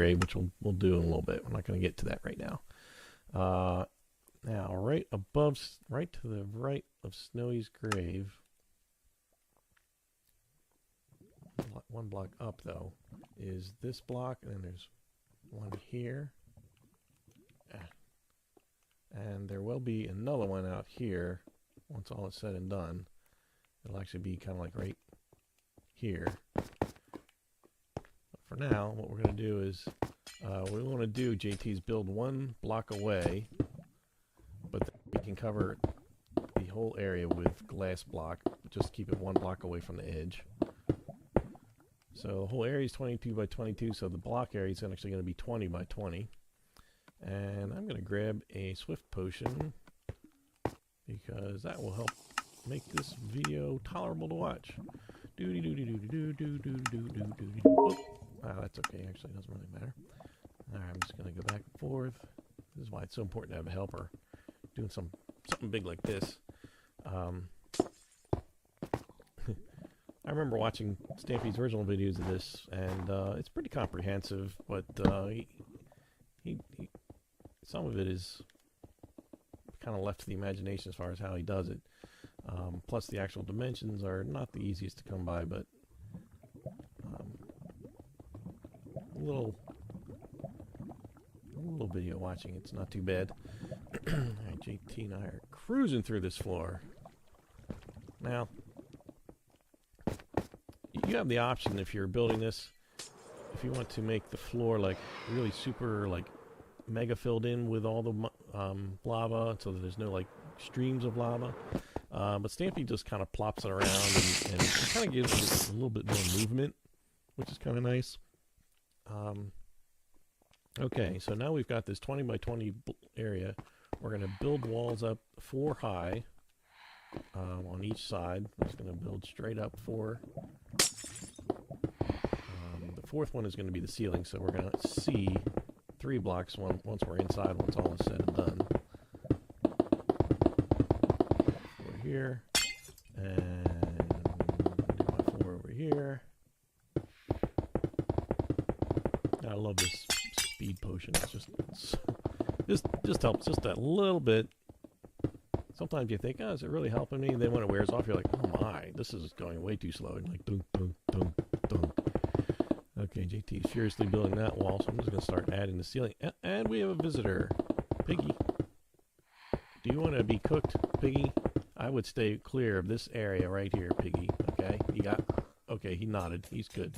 grave, which we'll do in a little bit. We're not going to get to that right now. Now, right to the right of Snowy's grave, one block up though, is this block, and then there's one here, and there will be another one out here once all is said and done. It'll actually be kind of like right here. But for now, what we're going to do is, what we want to do, JT, is build one block away, but then we can cover the whole area with glass block. Just keep it one block away from the edge. So the whole area is 22 by 22, so the block area is actually going to be 20 by 20. And I'm going to grab a Swift potion because that will help make this video tolerable to watch. Oh, that's okay. Actually, it doesn't really matter. All right, I'm just going to go back and forth. This is why it's so important to have a helper doing something big like this. I remember watching Stampy's original videos of this, and it's pretty comprehensive, but he some of it is kind of left to the imagination as far as how he does it. Plus, the actual dimensions are not the easiest to come by, but a little video watching, it's not too bad. All right, JT and I are cruising through this floor. Now, you have the option if you're building this, if you want to make the floor like really super like mega filled in with all the lava, so that there's no like streams of lava. But Stampy just kind of plops it around and it kind of gives it a little bit more movement, which is kind of nice. Okay, so now we've got this 20 by 20 area. We're going to build walls up 4 high on each side. I'm just going to build straight up 4. The 4th one is going to be the ceiling, so we're going to see 3 blocks once we're inside, once all is said and done. Over here, and do my 4 over here. I love this speed potion. It's just helps just that little bit. Sometimes you think, oh, is it really helping me? Then when it wears off, you're like, oh my, this is going way too slow. And like, dunk, dunk, dunk, dunk. Okay, JT is furiously building that wall, so I'm just going to start adding the ceiling. And we have a visitor. Piggy. Do you want to be cooked, Piggy? I would stay clear of this area right here, Piggy. Okay? Okay, he nodded. He's good.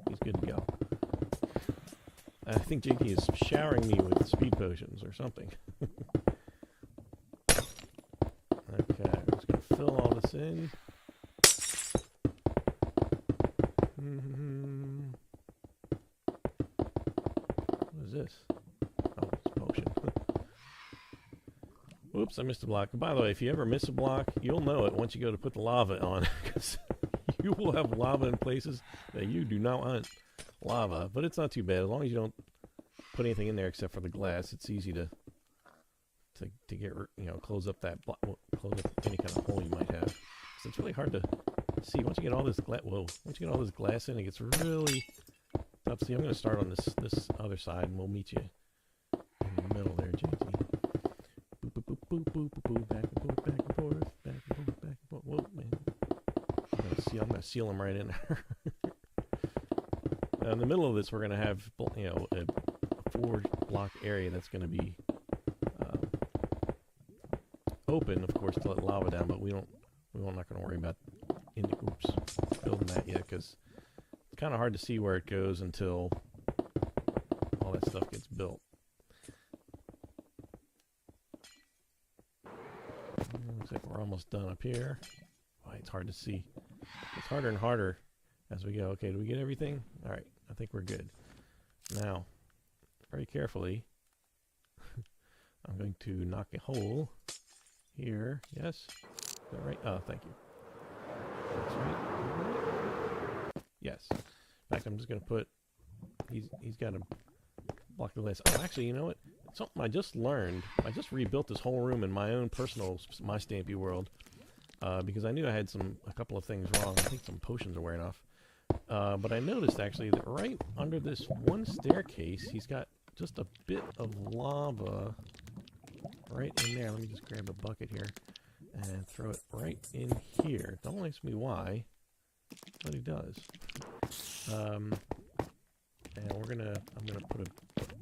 He's good to go. I think JT is showering me with speed potions or something. Okay, I'm just going to fill all this in. What is this? Oh, it's potion. Whoops, I missed a block. By the way, if you ever miss a block, you'll know it once you go to put the lava on, because you will have lava in places that you do not want lava. But it's not too bad. As long as you don't put anything in there except for the glass, it's easy to get, close up that close up any kind of hole you might have. So it's really hard to see once you get all this once you get all this glass in, it gets really tough. See, I'm going to start on this other side, and we'll meet you in the middle there, JT. Boop boop boop boop boop boop boop, back and forth, back and forth, back and forth, back and forth. Whoa, man! I'm going to seal them right in there. Now, in the middle of this, we're going to have a 4-block area that's going to be open, of course, to let lava down, but we're not going to worry about building that yet, because it's kind of hard to see where it goes until all that stuff gets built. Looks like we're almost done up here. Boy, it's hard to see. It's harder and harder as we go. Okay, do we get everything? All right, I think we're good. Now, very carefully, I'm going to knock a hole here. Yes? Is that right? Oh, thank you. That's right. Yes. In fact, I'm just going to put... He's got to block the glass. Oh, actually, you know what? Something I just learned. I just rebuilt this whole room in my own personal My Stampy world. Because I knew I had a couple of things wrong. I think some potions are wearing off. But I noticed actually that right under this one staircase, he's got just a bit of lava right in there. Let me just grab a bucket here and throw it right in here. Don't ask me why, but he does. And I'm gonna put a,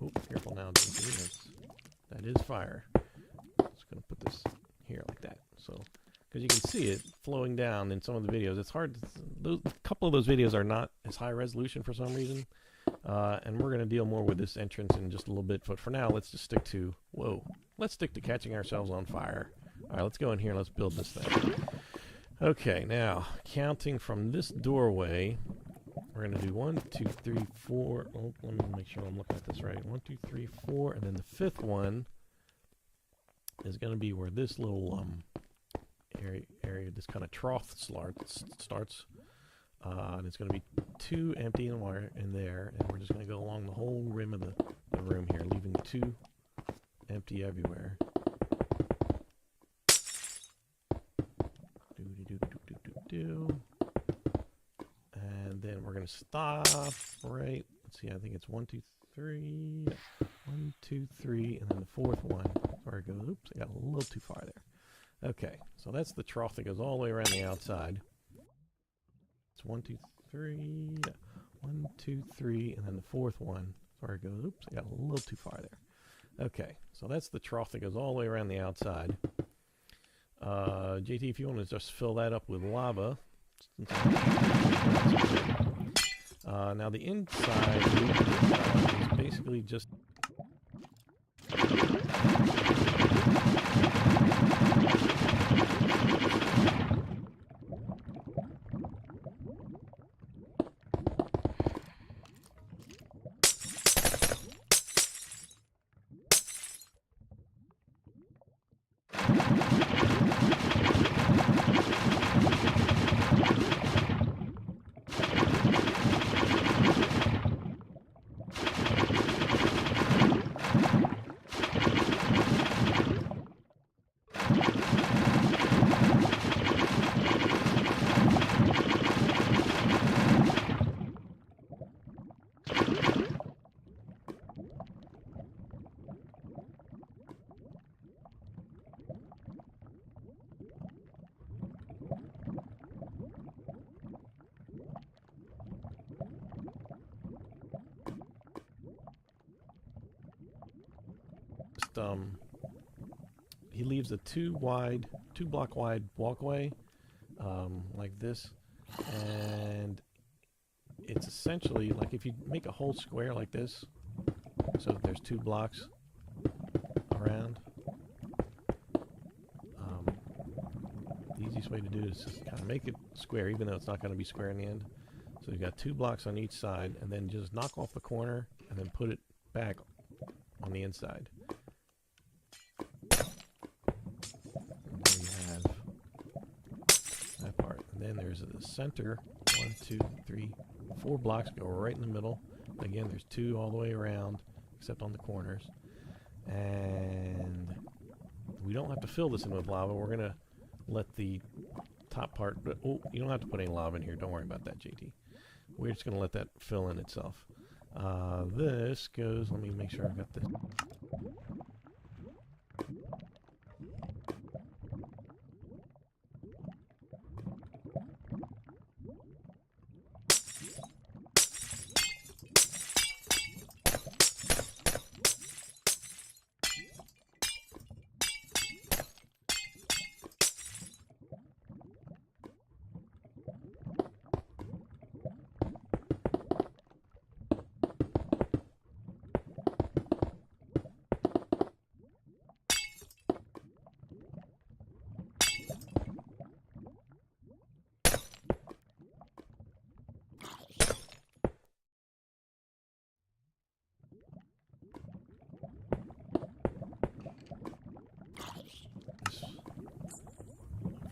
oh, careful now, that is fire. Just gonna put this here like that. So, because you can see it flowing down in some of the videos. It's hard. A couple of those videos are not as high resolution for some reason. And we're going to deal more with this entrance in just a little bit. But for now, let's just stick to, let's stick to catching ourselves on fire. All right, let's go in here and let's build this thing. Okay, now, counting from this doorway, we're going to do 1, 2, 3, 4. Oh, let me make sure I'm looking at this right. 1, 2, 3, 4. And then the fifth one is going to be where this little area, this kind of trough starts. And it's going to be 2 empty in wire in there, and we're just going to go along the whole rim of the room here, leaving 2 empty everywhere. And then we're going to stop right. Let's see, I think it's 1, 2, 3. 1, 2, 3, and then the fourth one. Sorry, it goes. Oops, I got a little too far there. Okay, so that's the trough that goes all the way around the outside. It's 1, 2, 3. 1, 2, 3, and then the fourth one. Sorry, it goes. Oops, I got a little too far there. Okay, so that's the trough that goes all the way around the outside. JT, if you want to just fill that up with lava. Now the inside is basically just he leaves a 2 block wide walkway like this, and it's essentially like if you make a whole square like this, so that there's 2 blocks around. The easiest way to do it is just kind of make it square, even though it's not going to be square in the end. So you've got 2 blocks on each side, and then just knock off the corner and then put it back on the inside. And there you have that part. And then there's the center. 1, 2, 3, 4 blocks go right in the middle. Again, there's 2 all the way around, except on the corners. And we don't have to fill this in with lava. We're going to let the top part, but oh, you don't have to put any lava in here. Don't worry about that, JT. We're just going to let that fill in itself. This goes, let me make sure I've got this.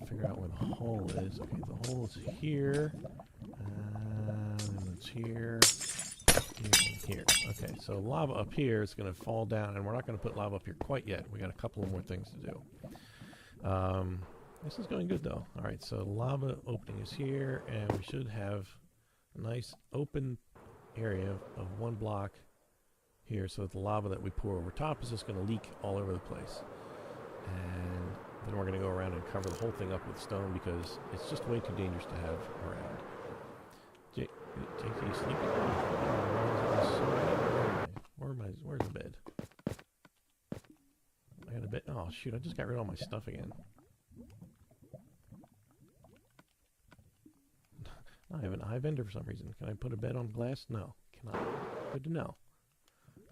Figure out where the hole is. Okay, the hole is here. And it's here. Here. Okay, so lava up here is going to fall down, and we're not going to put lava up here quite yet. We got a couple of more things to do. This is going good though. All right, so lava opening is here, and we should have nice open area of one block here, so that the lava that we pour over top is just going to leak all over the place. And then we're going to go around and cover the whole thing up with stone because it's just way too dangerous to have around. Jake, you sleeping? Where's the bed? I got a bed. Oh shoot! I just got rid of all my stuff again. I have an eye vendor for some reason. Can I put a bed on glass? No, cannot. Good to know.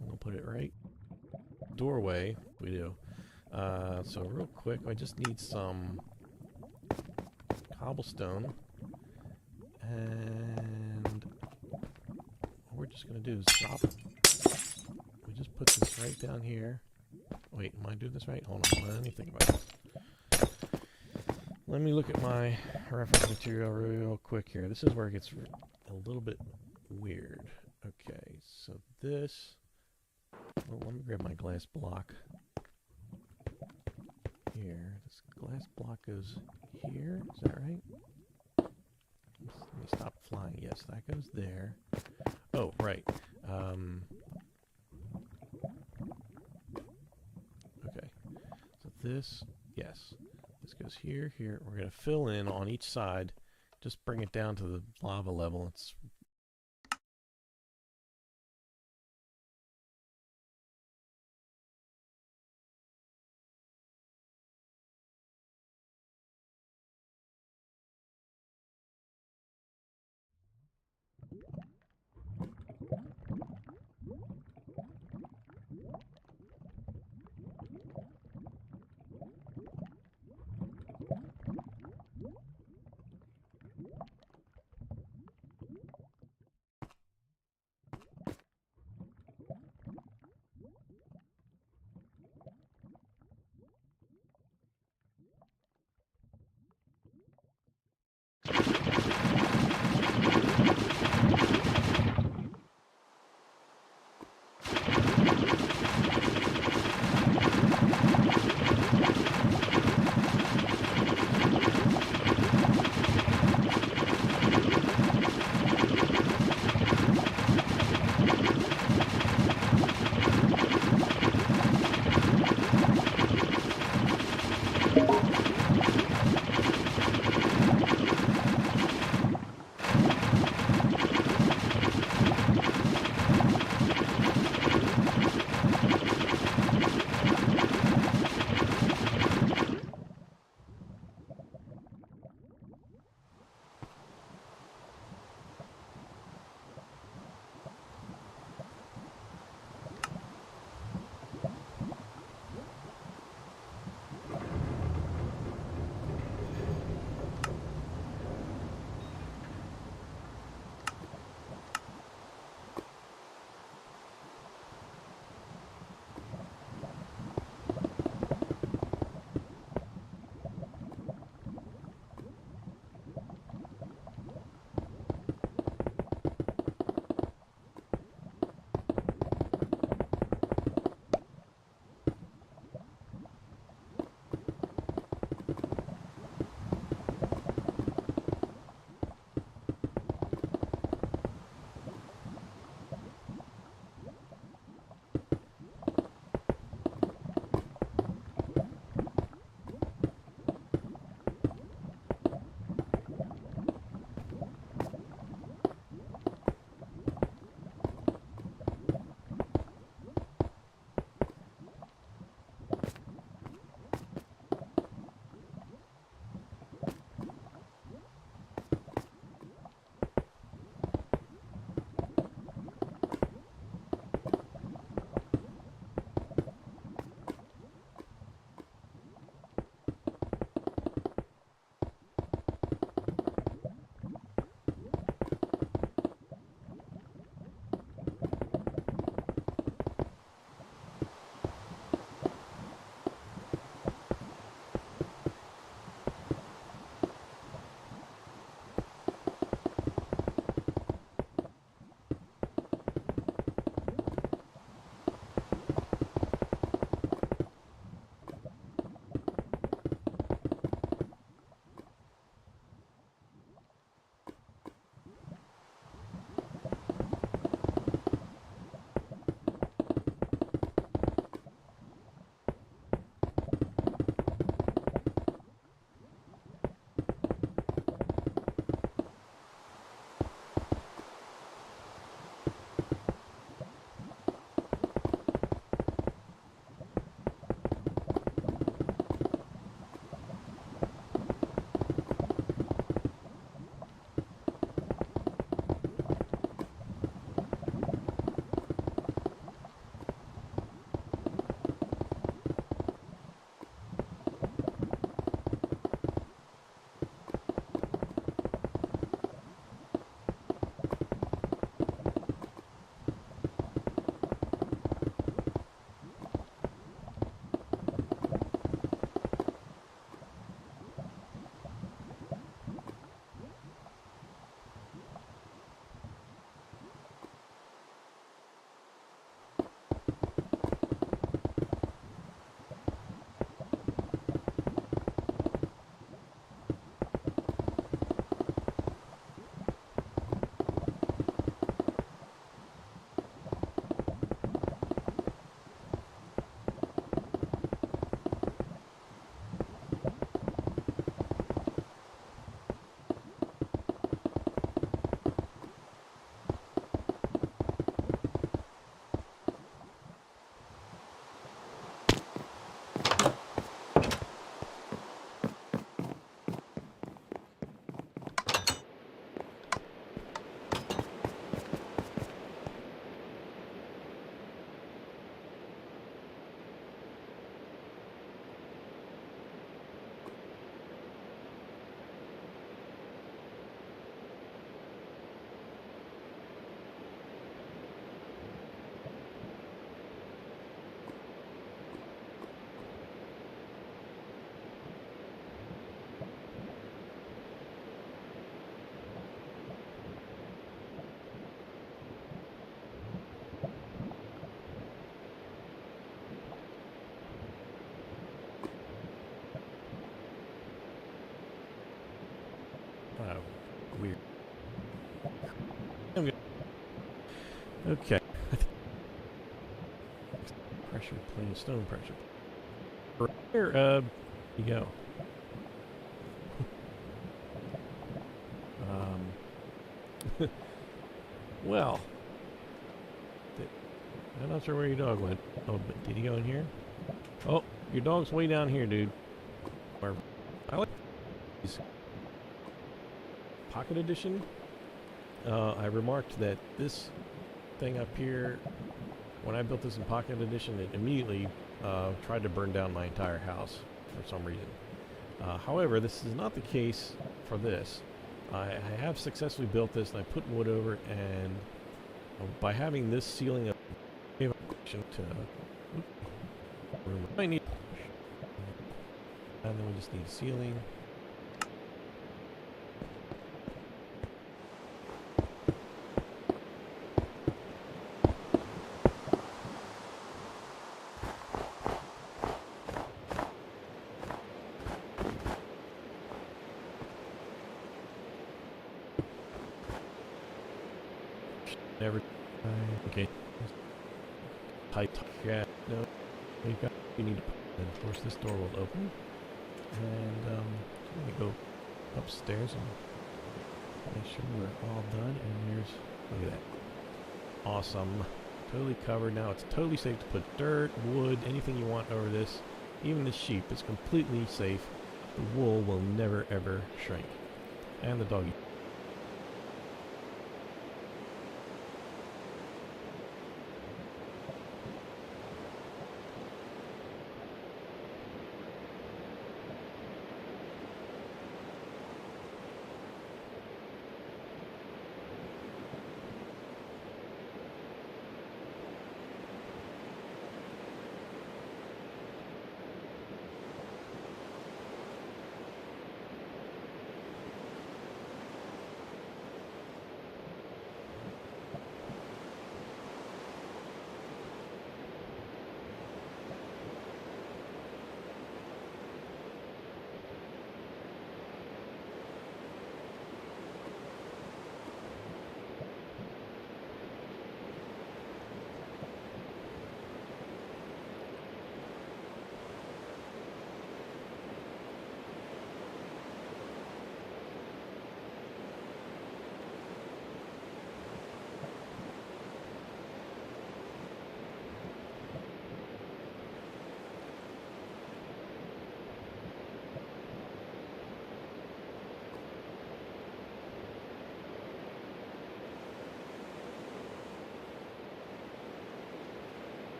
I'm gonna put it right doorway. We do. So real quick, I just need some cobblestone, and what we're just gonna do is drop. We just put this right down here. Wait, am I doing this right? Hold on, let me think about this. Let me look at my reference material real quick here. This is where it gets a little bit weird. Okay, so this. Well, let me grab my glass block. Here, this glass block goes here. Is that right? Let me stop flying. Yes, that goes there. Oh, right. Okay. So this, yes. This goes here, here. We're going to fill in on each side. Just bring it down to the lava level. It's Weird. Okay. Pressure plane, stone pressure. Here, you go. Well, I'm not sure where your dog went. Oh, but did he go in here? Oh, your dog's way down here, dude. Or, I like these. Pocket edition. I remarked that this thing up here, when I built this in Pocket Edition, it immediately tried to burn down my entire house for some reason. However, this is not the case for this. I have successfully built this, and I put wood over it, and by having this ceiling of evacuation to room, I need, and then we just need a ceiling. Never. Okay. Tight. Yeah. No. We need to. And of course, this door will open. And I'm gonna go upstairs and make sure we're all done. And here's, look at that. Awesome. Totally covered. Now it's totally safe to put dirt, wood, anything you want over this. Even the sheep is completely safe. The wool will never ever shrink. And the doggy.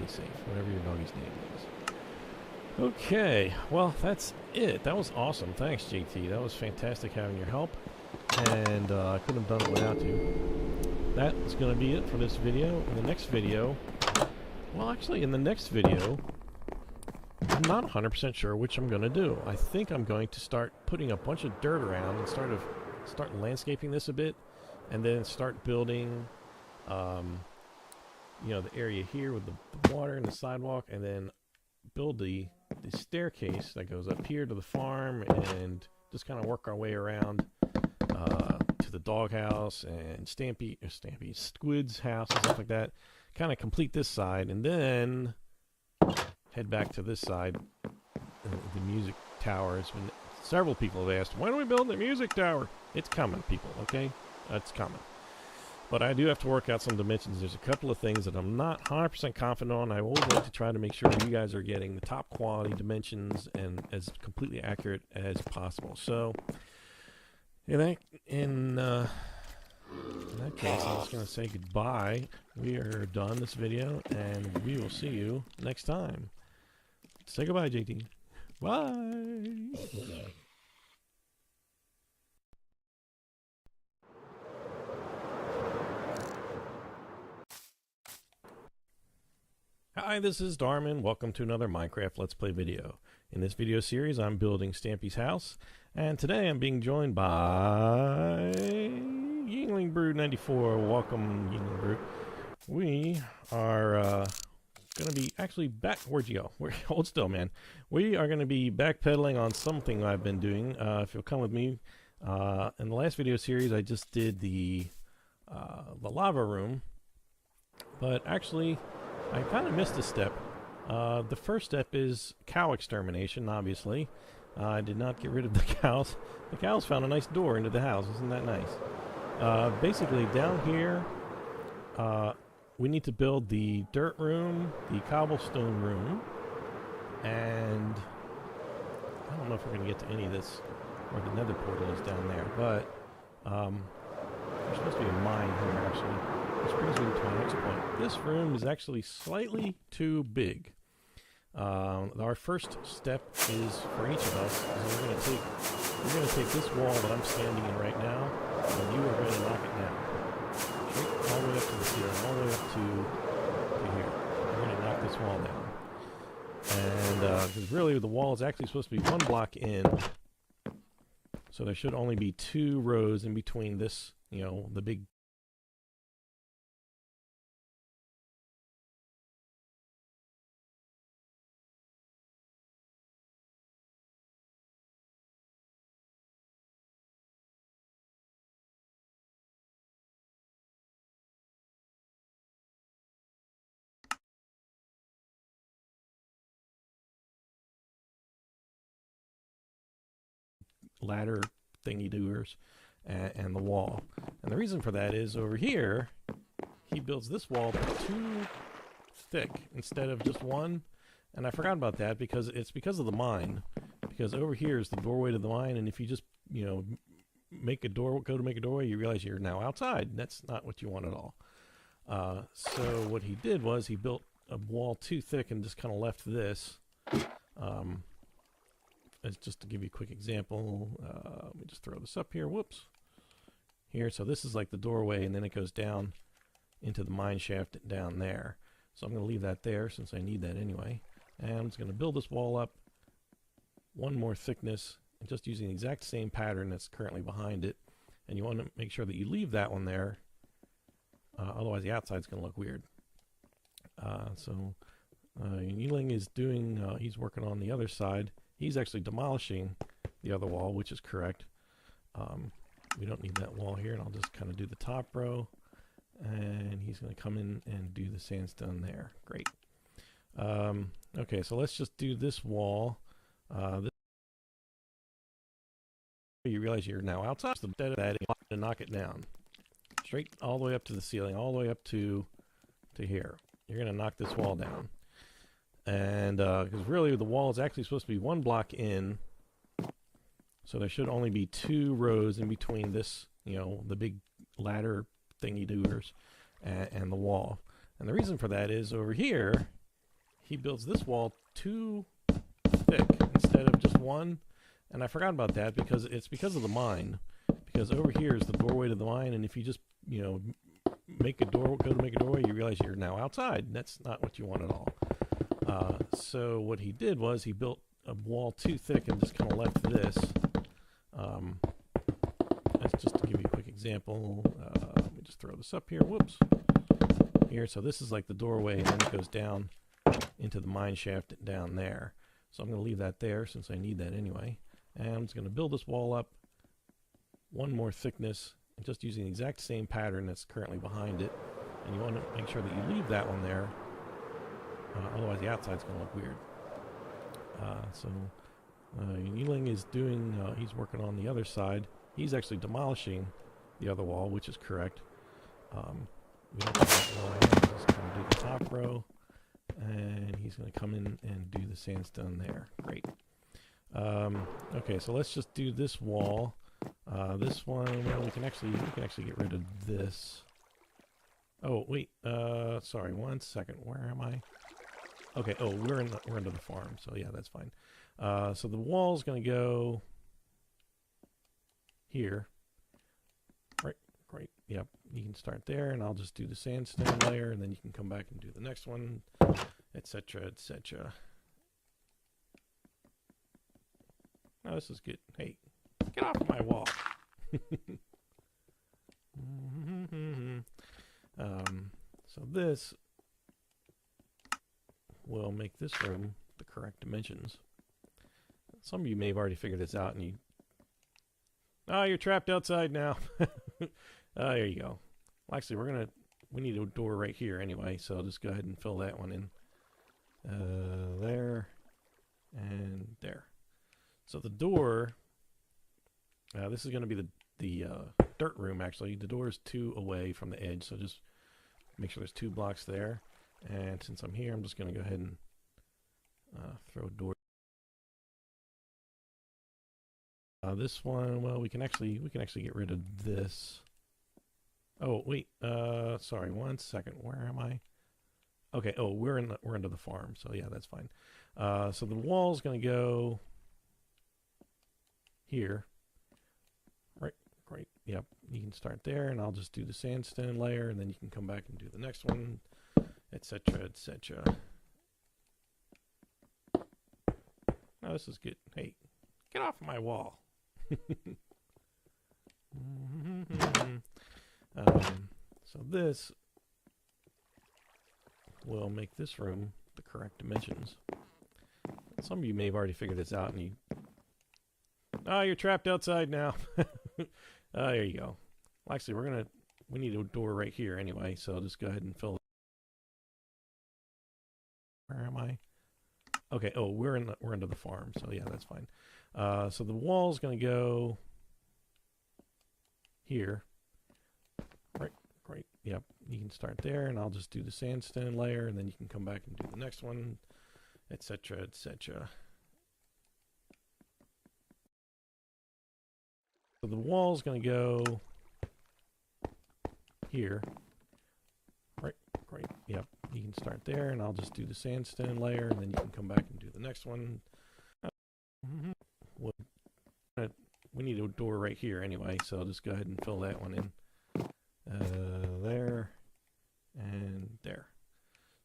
Safe, whatever your doggy's name is. Okay, well, that's it. That was awesome. Thanks, JT. That was fantastic having your help, and I couldn't have done it without you. That is going to be it for this video. In the next video, well, actually, in the next video, I'm not 100% sure which I'm going to do. I think I'm going to start putting a bunch of dirt around and start landscaping this a bit, and then start building you know, the area here with the water and the sidewalk, and then build the staircase that goes up here to the farm, and just kind of work our way around to the doghouse and Squid's house and stuff like that. Kind of complete this side, and then head back to this side. The music tower has been. Several people have asked, why don't we build the music tower? It's coming, people. Okay, it's coming. But I do have to work out some dimensions. There's a couple of things that I'm not 100% confident on. I always like to try to make sure you guys are getting the top quality dimensions and as completely accurate as possible. So, in that case, I'm just going to say goodbye. We are done this video, and we will see you next time. Say goodbye, JT. Bye. Hi, this is Darman. Welcome to another Minecraft Let's Play video. In this video series, I'm building Stampy's house, and today I'm being joined by Yingling Brood 94. Welcome, Yingling Brood. We are going to be actually back. Where'd you go? Hold still, man. We are going to be backpedaling on something I've been doing. If you'll come with me, in the last video series, I just did the lava room, but actually, I kind of missed a step. The first step is cow extermination, obviously. I did not get rid of the cows. The cows found a nice door into the house. Isn't that nice? Basically, down here, we need to build the dirt room, the cobblestone room, and I don't know if we're going to get to any of this, where the nether portal is down there, but there's supposed to be a mine here, actually. Which brings me to my next point. This room is actually slightly too big. Our first step is for each of us. We're going to take this wall that I'm standing in right now, and you are going to knock it down, straight all the way up to the ceiling, all the way up to here. We're going to knock this wall down, and because really the wall is actually supposed to be one block in, so there should only be 2 rows in between this, you know, the big ladder thingy doers and the wall. And the reason for that is over here he builds this wall 2 thick instead of just 1, and I forgot about that because it's because of the mine, because over here is the doorway to the mine, and if you just, you know, make a doorway, you realize you're now outside. That's not what you want at all. So what he did was he built a wall too thick and just kind of left this. As just to give you a quick example, let me just throw this up here. Whoops. Here, so this is like the doorway, and then it goes down into the mine shaft down there. So I'm going to leave that there since I need that anyway. And I'm just going to build this wall up 1 more thickness, and just using the exact same pattern that's currently behind it. And you want to make sure that you leave that one there, otherwise the outside's going to look weird. Yingling is doing, he's working on the other side. He's actually demolishing the other wall, which is correct. We don't need that wall here, and I'll just kind of do the top row. And he's going to come in and do the sandstone there. Great. Okay, so let's just do this wall. You realize you're now outside. So instead of that, you want to knock it down. Straight all the way up to the ceiling, all the way up to here. You're going to knock this wall down. And because really the wall is actually supposed to be 1 block in, so there should only be 2 rows in between this, you know, the big ladder thingy doers and the wall. And the reason for that is over here he builds this wall 2 thick instead of just 1, and I forgot about that because it's because of the mine, because over here is the doorway to the mine, and if you just, you know, make a doorway, you realize you're now outside. That's not what you want at all. So what he did was he built a wall too thick and just kind of left this. That's just to give you a quick example. Let me just throw this up here. Whoops. Here, so this is like the doorway, and then it goes down into the mine shaft down there. So I'm going to leave that there since I need that anyway. And I'm just going to build this wall up 1 more thickness, and just using the exact same pattern that's currently behind it. And you want to make sure that you leave that one there. Otherwise the outside's going to look weird. Yingling is doing, he's working on the other side. He's actually demolishing the other wall, which is correct. We don't need that wall here. Just kind of do the top row. And he's going to come in and do the sandstone there. Great. Okay, so let's just do this wall. This one, well, we can actually get rid of this. Oh, wait, sorry, 1 second. Where am I? Okay, oh, we're into the farm, so yeah, that's fine. So the wall's going to go here. Right, yep, you can start there, and I'll just do the sandstone layer, and then you can come back and do the next one. etc., etc. Oh, this is good. Hey, get off my wall. So this will make this room the correct dimensions. Some of you may have already figured this out, and you're trapped outside now. There you go. Well, actually, we need a door right here anyway, so I'll just go ahead and fill that one in. There and there. So the door, this is going to be the dirt room, actually. The door is 2 away from the edge, so just make sure there's 2 blocks there. And since I'm here, I'm just going to go ahead and throw a door. This one, well, we can actually get rid of this. Oh wait, sorry, 1 second. Where am I? Okay. Oh, we're into the farm, so yeah, that's fine. So the wall's going to go here. Right. Yep. You can start there, and I'll just do the sandstone layer, and then you can come back and do the next one, etc., etc. Oh, this is good. Hey, get off my wall. So this will make this room the correct dimensions. Some of you may have already figured this out, and you're trapped outside now. There you go. Well, actually, we need a door right here anyway, so I'll just go ahead and fill it. Where am I? Okay. Oh, we're into the farm, so yeah, that's fine. So the wall's going to go here. Right. Yep. You can start there, and I'll just do the sandstone layer, and then you can come back and do the next one, etc., etc. So the wall's going to go here. Right. Yep. You can start there, and I'll just do the sandstone layer, and then you can come back and do the next one. We need a door right here anyway, so I'll just go ahead and fill that one in. There and there.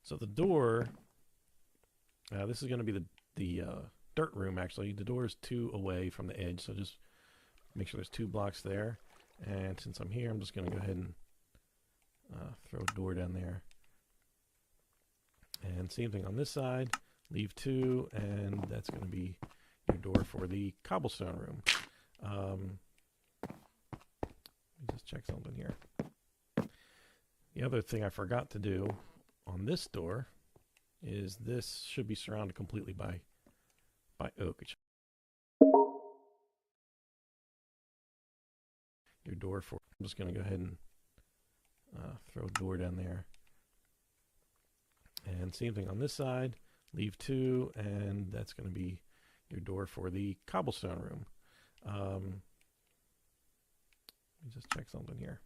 So the door, this is going to be the dirt room, actually. The door is 2 away from the edge, so just make sure there's 2 blocks there. And since I'm here, I'm just going to go ahead and throw a door down there. And same thing on this side. Leave 2, and that's going to be your door for the cobblestone room. Let me just check something here. The other thing I forgot to do on this door is this should be surrounded completely by oak. Your door for. I'm just going to go ahead and throw a door down there. And same thing on this side. Leave 2, and that's going to be your door for the cobblestone room. Let me just check something here.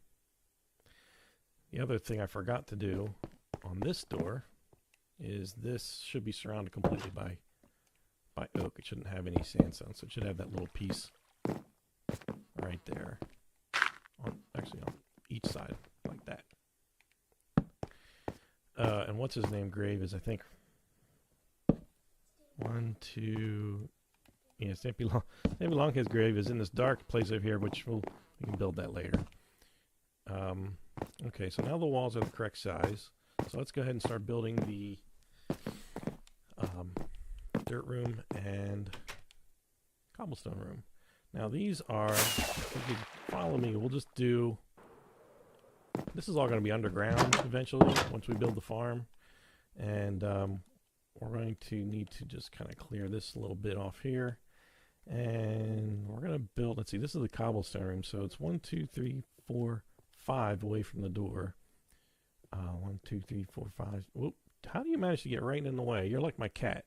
The other thing I forgot to do on this door is this should be surrounded completely by oak. It shouldn't have any sandstone, so it should have that little piece right there. Actually, on each side, like that. And what's his name grave is, I think, 1, 2... Yeah, Stampy Long, his grave is in this dark place over here, which we can build that later. Okay, so now the walls are the correct size. So let's go ahead and start building the dirt room and cobblestone room. Now these are, if you follow me, we'll just do, this is all going to be underground eventually once we build the farm. And we're going to need to just kind of clear this a little bit off here. And we're going to build, let's see, this is the cobblestone room. So it's 1, 2, 3, 4, 5 away from the door. 1, 2, 3, 4, 5. Whoop. How do you manage to get right in the way? You're like my cat.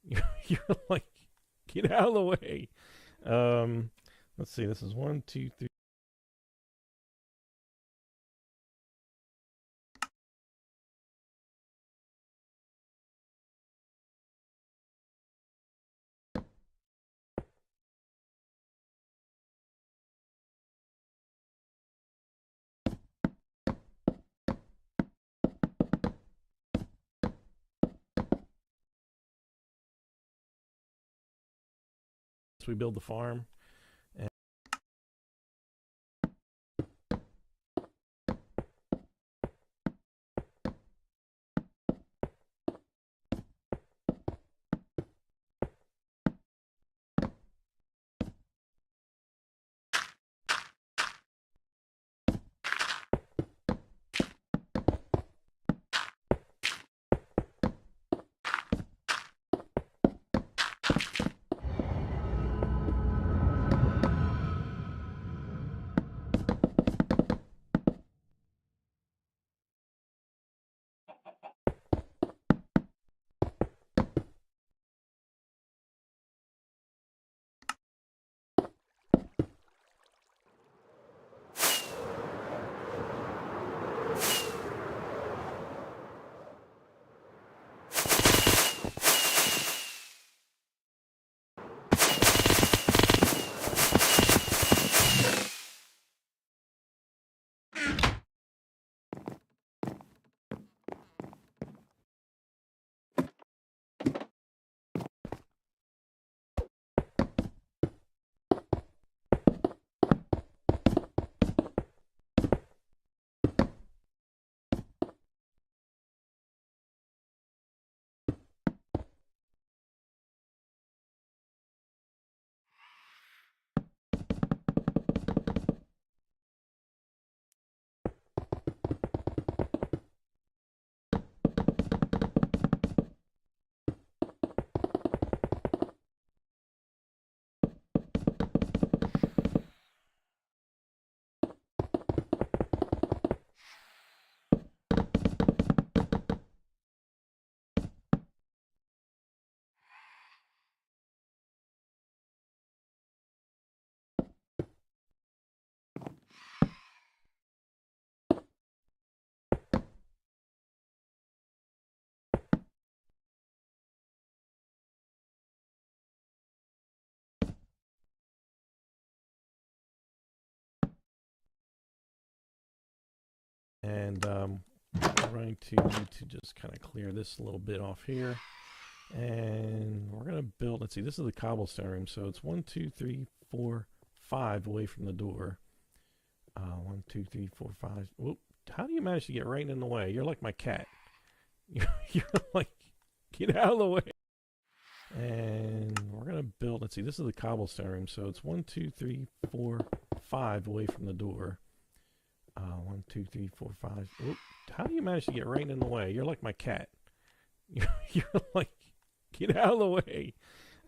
You're like, get out of the way. Let's see, this is 1, 2, 3. once we build the farm. And we're going to need to just kind of clear this a little bit off here. And we're going to build, let's see, this is the cobblestone room. So it's 1, 2, 3, 4, 5 away from the door. 1, 2, 3, 4, 5. Whoop. How do you manage to get right in the way? You're like my cat. You're like, get out of the way. And we're going to build, let's see, this is the cobblestone room. So it's 1, 2, 3, 4, 5 away from the door. 1, 2, 3, 4, 5. Whoop. How do you manage to get right in the way? You're like my cat. You're like, get out of the way.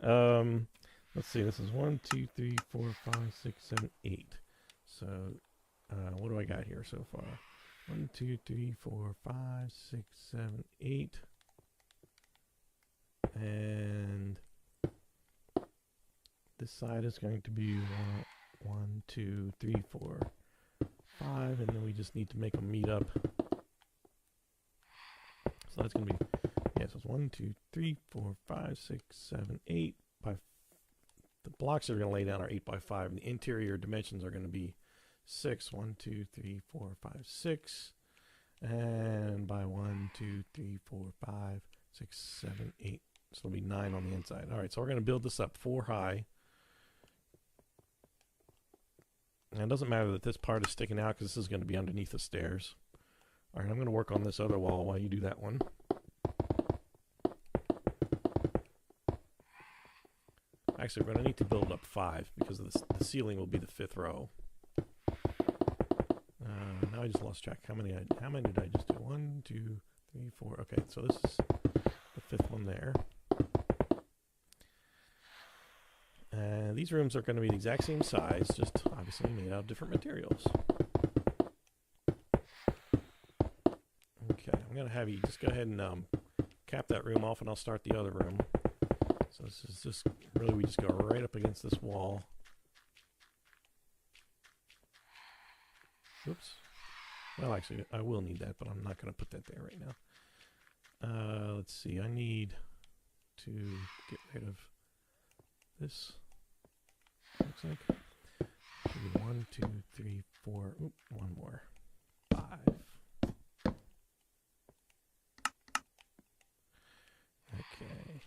Let's see. This is 1, 2, 3, 4, 5, 6, 7, 8. So, what do I got here so far? 1, 2, 3, 4, 5, 6, 7, 8. And this side is going to be 1, 2, 3, 4, 5, and then we just need to make them meet up. So that's going to be, yeah, so it's 1, 2, 3, 4, 5, 6, 7, 8. The blocks that are going to lay down are 8 by 5, and the interior dimensions are going to be 6. 1, 2, 3, 4, 5, 6. And by 1, 2, 3, 4, 5, 6, 7, 8. So it'll be 9 on the inside. All right, so we're going to build this up 4 high. And it doesn't matter that this part is sticking out because this is going to be underneath the stairs. All right, I'm going to work on this other wall while you do that one. Actually, we're going to need to build up 5 because the ceiling will be the 5th row. Now I just lost track. How many did I just do? 1, 2, 3, 4. Okay, so this is the 5th one there. And these rooms are going to be the exact same size, just obviously made out of different materials. Okay, I'm going to have you just go ahead and cap that room off, and I'll start the other room. So this is just, really we just go right up against this wall. Oops. Well, actually, I will need that, but I'm not going to put that there right now. Let's see, I need to get rid of this. Looks like 1, 2, 3, 4. Oop, one more. 5. Okay.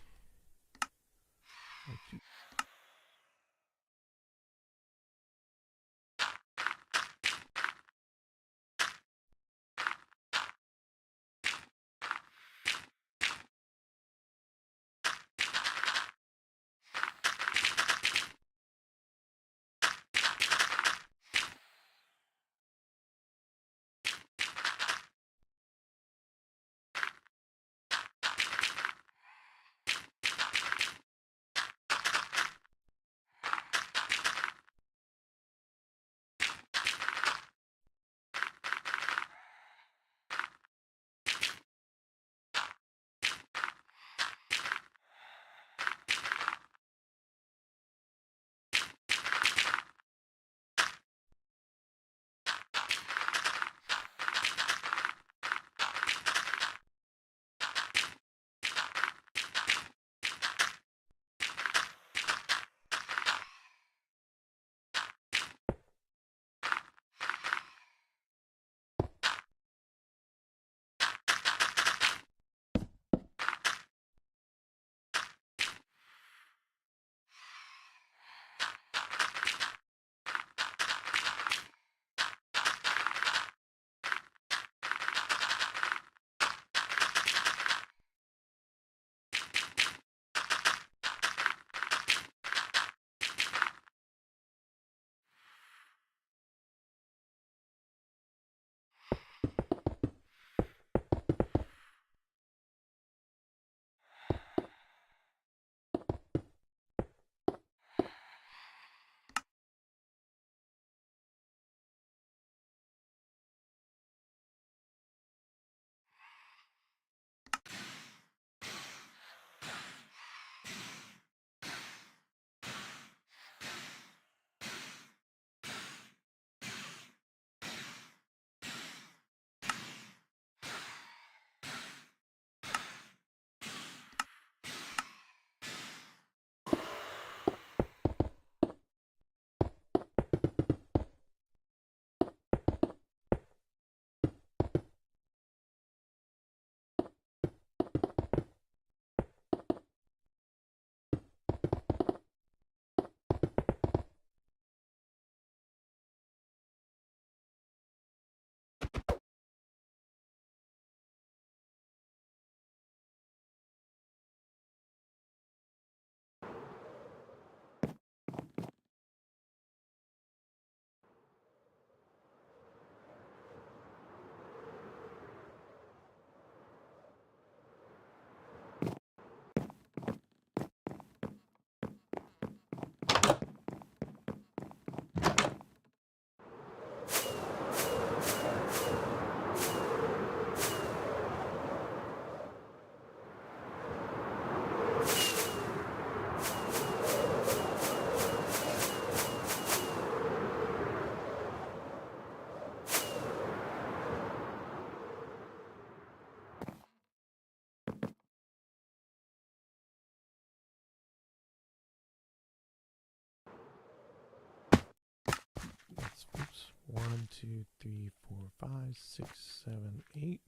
1, 2, 3, 4, 5, 6, 7, 8.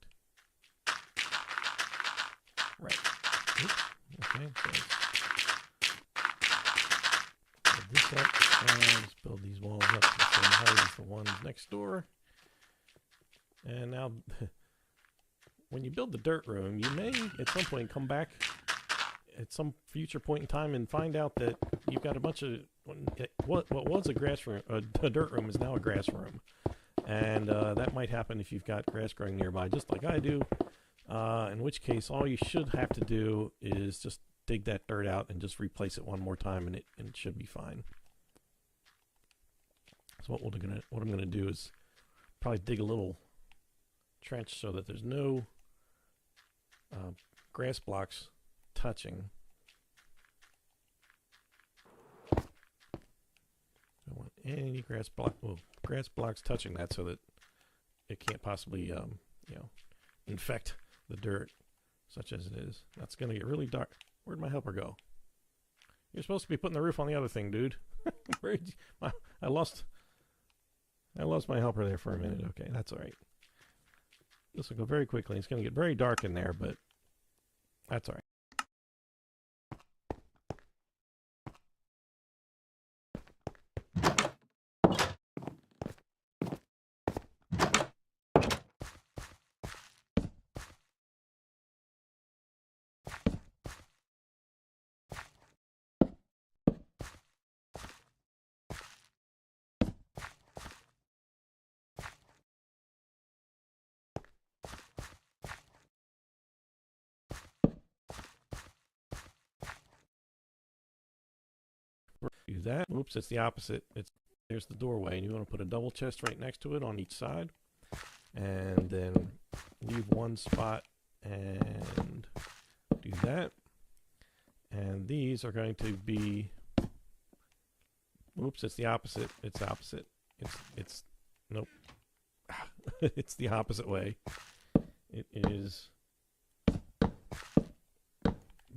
Right. Oops. Okay. So build this up and just build these walls up to the same height as the ones next door. And now, when you build the dirt room, you may at some point come back at some future point in time and find out that you've got a bunch of what was a grass room, a dirt room is now a grass room, and that might happen if you've got grass growing nearby, just like I do. In which case, all you should have to do is just dig that dirt out and just replace it one more time, and it should be fine. So what I'm gonna do is probably dig a little trench so that there's no grass blocks touching. I don't want any grass blocks touching that, so that it can't possibly infect the dirt, such as it is. That's gonna get really dark. Where'd my helper go? You're supposed to be putting the roof on the other thing, dude. I lost my helper there for a minute. Okay, that's all right. This will go very quickly. It's going to get very dark in there, but that's all right. Do that. Oops, it's the opposite. There's the doorway, and you want to put a double chest right next to it on each side, and then leave one spot and do that. And these are going to be. Oops, it's the opposite. It's opposite. It's nope. It's the opposite way. It is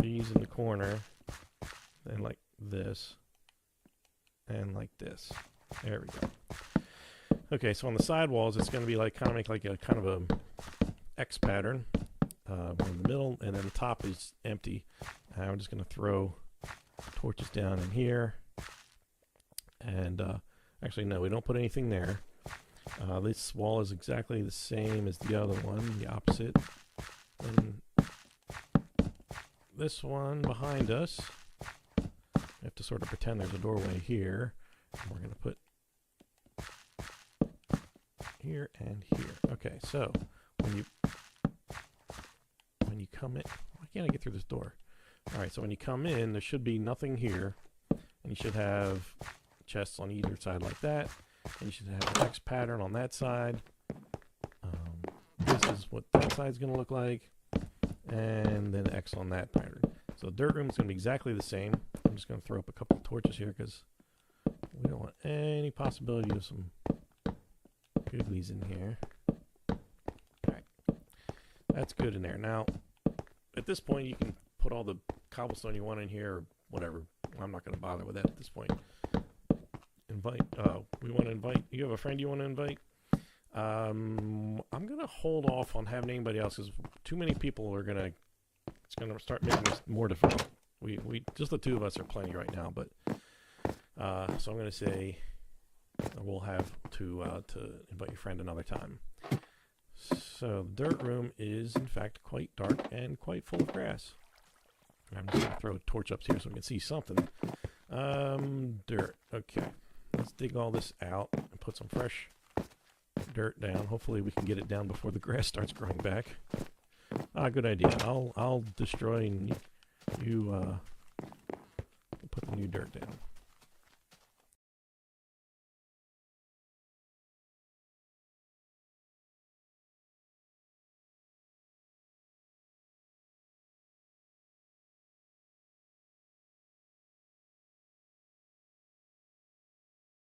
these in the corner, then like this. And like this. There we go. Okay, so on the side walls, it's going to be like kind of a X pattern in the middle, and then the top is empty. I'm just going to throw torches down in here, and actually no, we don't put anything there. This wall is exactly the same as the other one, the opposite. And this one behind us. We have to sort of pretend there's a doorway here. And we're going to put here and here. Okay, so when you come in, why can't I get through this door? All right, so when you come in, there should be nothing here, and you should have chests on either side like that, and you should have an X pattern on that side. This is what that side's going to look like, and then X on that pattern. So the dirt room is going to be exactly the same. I'm just going to throw up a couple of torches here because we don't want any possibility of some googlies in here. Alright. That's good in there. Now, at this point, you can put all the cobblestone you want in here or whatever. I'm not going to bother with that at this point. We want to invite. You have a friend you want to invite? I'm going to hold off on having anybody else because too many people are going to. It's going to start making this more difficult. We just the two of us are plenty right now, but so I'm going to say we'll have to invite your friend another time. So the dirt room is in fact quite dark and quite full of grass. I'm just going to throw a torch up here so we can see something. Dirt. Okay, let's dig all this out and put some fresh dirt down. Hopefully we can get it down before the grass starts growing back. Good idea. I'll destroy and you put the new dirt down.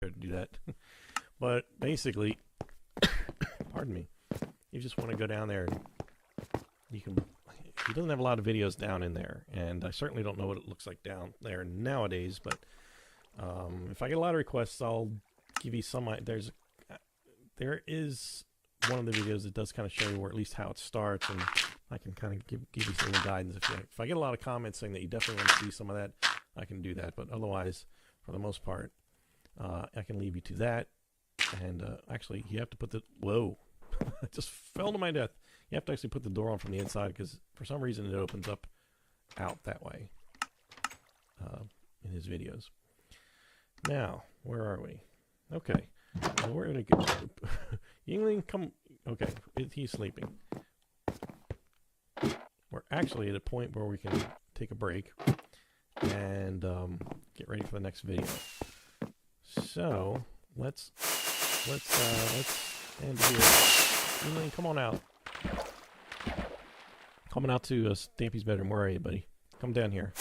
To do that, but basically, pardon me, you just want to go down there and you can. He doesn't have a lot of videos down in there, and I certainly don't know what it looks like down there nowadays, but if I get a lot of requests, I'll give you some. There's there is one of the videos that does kind of show you where at least how it starts, and I can kind of give you some guidance. If I get a lot of comments saying that you definitely want to see some of that, I can do that. But otherwise, for the most part, I can leave you to that. And actually, you have to put the... Whoa. I just fell to my death. You have to actually put the door on from the inside because for some reason it opens up out that way in his videos. Now, where are we? Okay. Well, we're going to go. Yingling, come... Okay, he's sleeping. We're actually at a point where we can take a break and get ready for the next video. So, let's end here. Yingling, come on out. Coming out to Stampy's bedroom. Where are you, buddy? Come down here.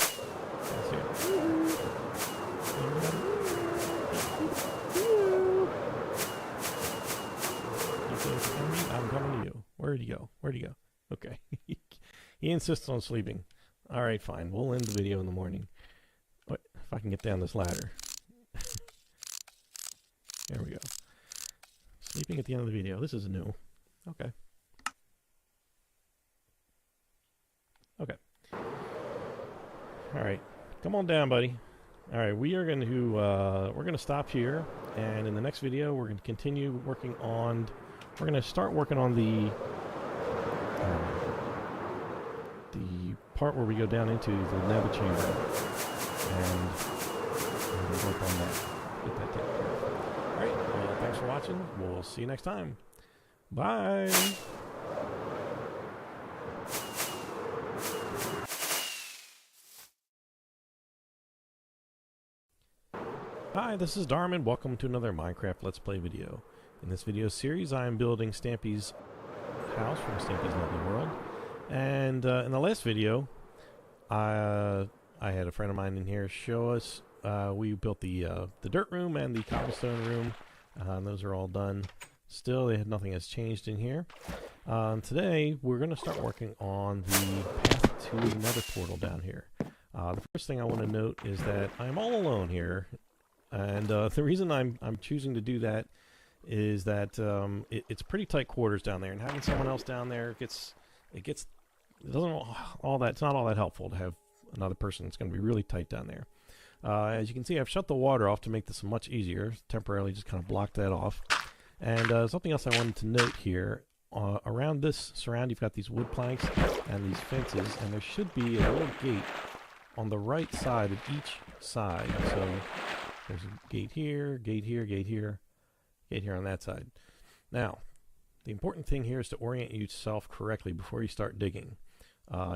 I'm coming to you. Where'd he go? Where'd he go? Okay. He insists on sleeping. Alright, fine. We'll end the video in the morning. What? If I can get down this ladder. There we go. Sleeping at the end of the video. This is new. Okay. Okay. Alright. Come on down, buddy. Alright, we are going to we're going to stop here, and in the next video we're going to continue working on... We're going to start working on the part where we go down into the nether chamber, and we'll work on that. Get that taken care of. Alright, well, thanks for watching. We'll see you next time. Bye! Hi, this is darrman. Welcome to another Minecraft Let's Play video. In this video series, I am building Stampy's house from Stampy's Lovely World. And in the last video, I had a friend of mine in here show us. We built the dirt room and the cobblestone room. And those are all done. Still, nothing has changed in here. Today, we're going to start working on the path to the nether portal down here. The first thing I want to note is that I'm all alone here. And the reason I'm choosing to do that is that it's pretty tight quarters down there, and having someone else down there it's not all that helpful to have another person. It's going to be really tight down there. As you can see, I've shut the water off to make this much easier. Temporarily, just kind of blocked that off. And something else I wanted to note here: around this surround, you've got these wood planks and these fences, and there should be a little gate on the right side of each side. So there's a gate here, gate here, gate here. Gate here on that side. Now, the important thing here is to orient yourself correctly before you start digging.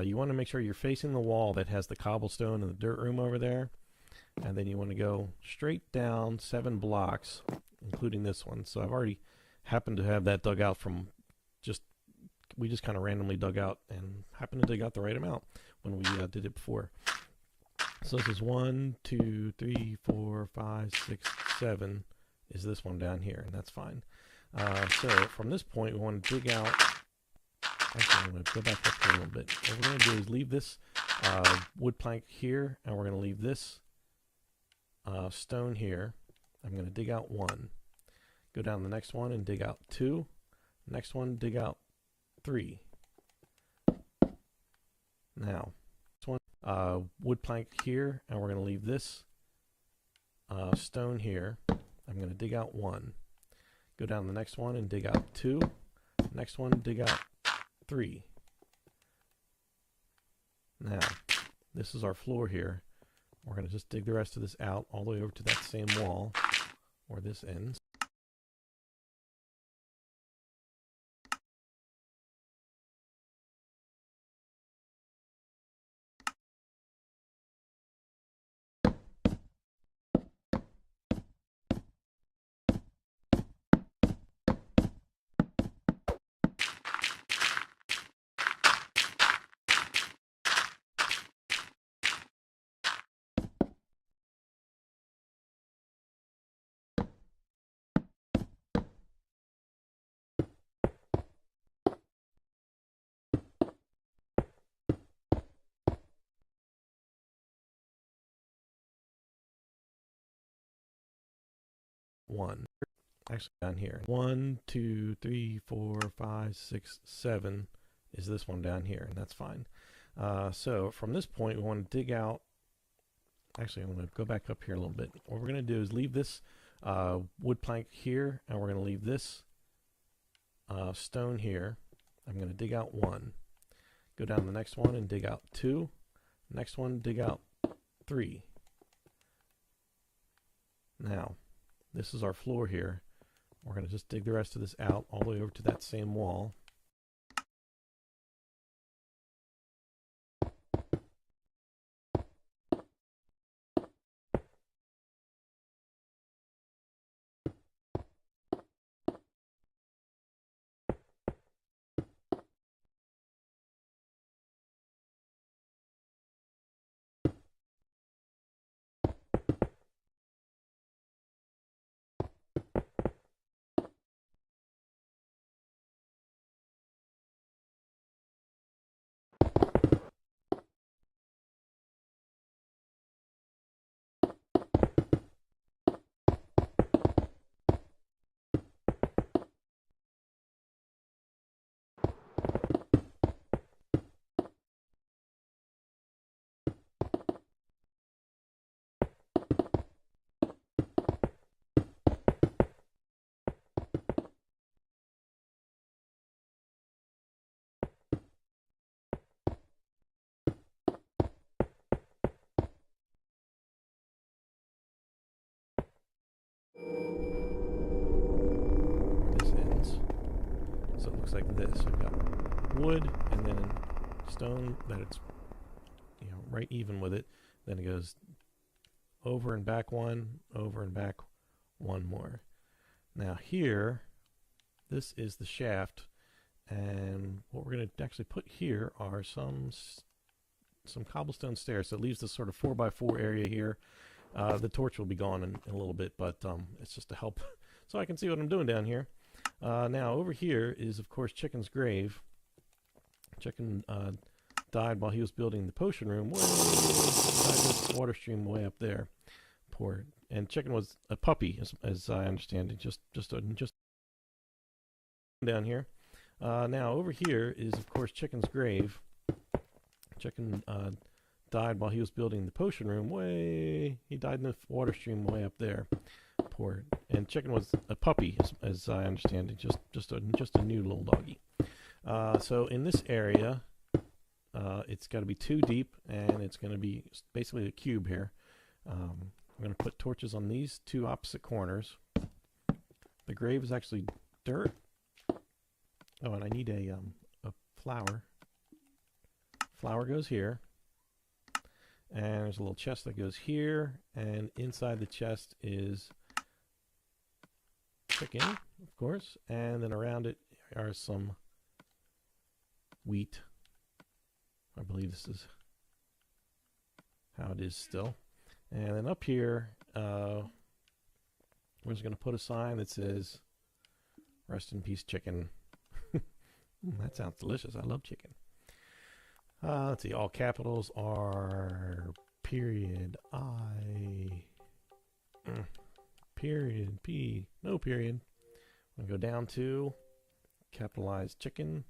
You want to make sure you're facing the wall that has the cobblestone and the dirt room over there. And then you want to go straight down 7 blocks, including this one. So I've already happened to have that dug out from we just kind of randomly dug out and happened to dig out the right amount when we did it before. So this is 1, 2, 3, 4, 5, 6, 7. Is this one down here, and that's fine. So from this point, we want to dig out. Actually, I'm going to go back up here a little bit. What we're going to do is leave this wood plank here, and we're going to leave this stone here. I'm going to dig out 1. Go down the next one and dig out 2. Next one, dig out 3. Now, this one, wood plank here, and we're going to leave this stone here. I'm going to dig out 1. Go down the next one and dig out 2. Next one, dig out 3. Now, this is our floor here. We're going to just dig the rest of this out all the way over to that same wall where this ends. actually down here. 1, 2, 3, 4, 5, 6, 7 is this one down here, and that's fine. So from this point, we want to dig out. Actually, I'm going to go back up here a little bit. What we're going to do is leave this wood plank here, and we're going to leave this stone here. I'm going to dig out 1. Go down to the next one and dig out 2. Next one, dig out 3. Now, this is our floor here. We're going to just dig the rest of this out all the way over to that same wall. This ends. So it looks like this. We've got wood and then stone that it's right even with it. Then it goes over and back 1, over and back 1 more. Now here, this is the shaft, and what we're going to actually put here are some cobblestone stairs. So it leaves this sort of 4x4 area here. The torch will be gone in a little bit, but it's just to help so I can see what I'm doing down here. Now over here is, of course, Chicken's grave. Chicken died while he was building the potion room. Died in the water stream way up there. Poor. And Chicken was a puppy, as I understand it. Just down here. Now over here is, of course, Chicken's grave. Chicken died while he was building the potion room. He died in the water stream way up there. Poor. And Chicken was a puppy, as I understand it. Just a new little doggy. So in this area, it's got to be 2 deep, and it's going to be basically a cube here. I'm going to put torches on these 2 opposite corners. The grave is actually dirt. Oh, and I need a flower. Flower goes here. And there's a little chest that goes here, and inside the chest is chicken, of course, and then around it are some wheat. I believe this is how it is still. And then up here, we're just going to put a sign that says, "Rest in peace, chicken." That sounds delicious. I love chicken. Let's see. All capitals are period I, period P, no period. I'm going to go down to capitalized chicken,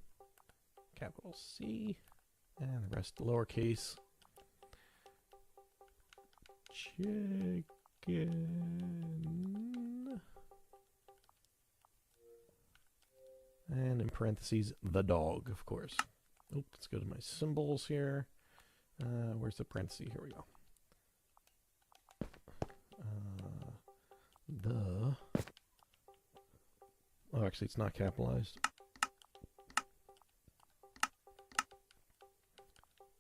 capital C, and the rest lowercase. Chicken. And in parentheses, the dog, of course. Oh, let's go to my symbols here. Where's the parentheses? Here we go. Oh, actually, it's not capitalized.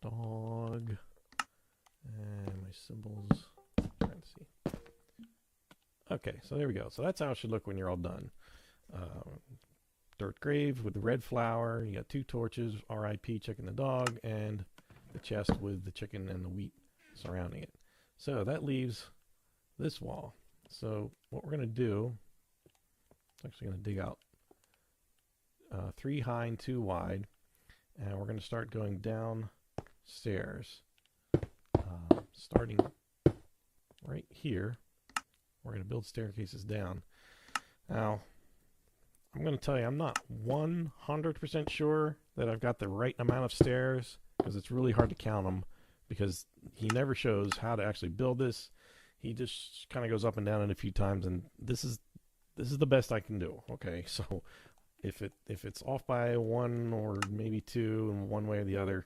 Dog. And my symbols. Parentheses. Okay, so there we go. So that's how it should look when you're all done. Dirt grave with the red flower. You got 2 torches, R.I.P. Chicken the dog, and the chest with the chicken and the wheat surrounding it. So that leaves this wall. So what we're going to do, I'm actually going to dig out 3 high and 2 wide, and we're going to start going down stairs. Starting right here, we're going to build staircases down. Now, I'm going to tell you, I'm not 100% sure that I've got the right amount of stairs, because it's really hard to count them, because he never shows how to actually build this. He just kind of goes up and down it a few times, and this is the best I can do. Okay, so if it's off by one or maybe two in one way or the other,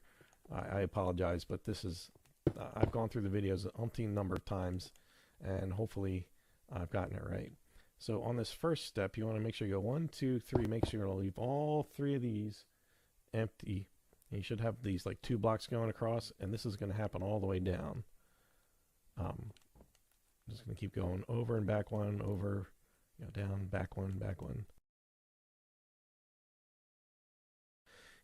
I apologize, but this is I've gone through the videos an umpteen number of times, and hopefully I've gotten it right. So on this first step, you want to make sure you go 1, 2, 3. Make sure you leave all 3 of these empty. And you should have these like 2 blocks going across, and this is going to happen all the way down. I'm just going to keep going over and back one, over, down, back one, back one.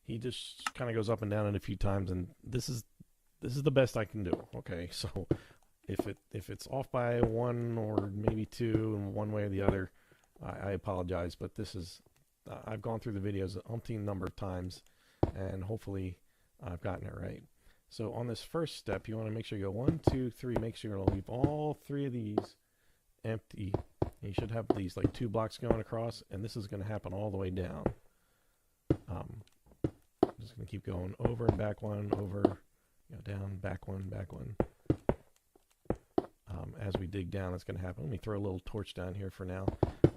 He just kind of goes up and down it a few times, and this is the best I can do. Okay, so if it's off by one or maybe two in one way or the other, I apologize, but this is I've gone through the videos an umpteen number of times, and hopefully I've gotten it right. So on this first step, you want to make sure you go 1, 2, 3. Make sure you leave all 3 of these empty. And you should have these like 2 blocks going across, and this is going to happen all the way down. I'm just going to keep going over and back one, over, down, back one, back one. As we dig down, that's going to happen. Let me throw a little torch down here for now.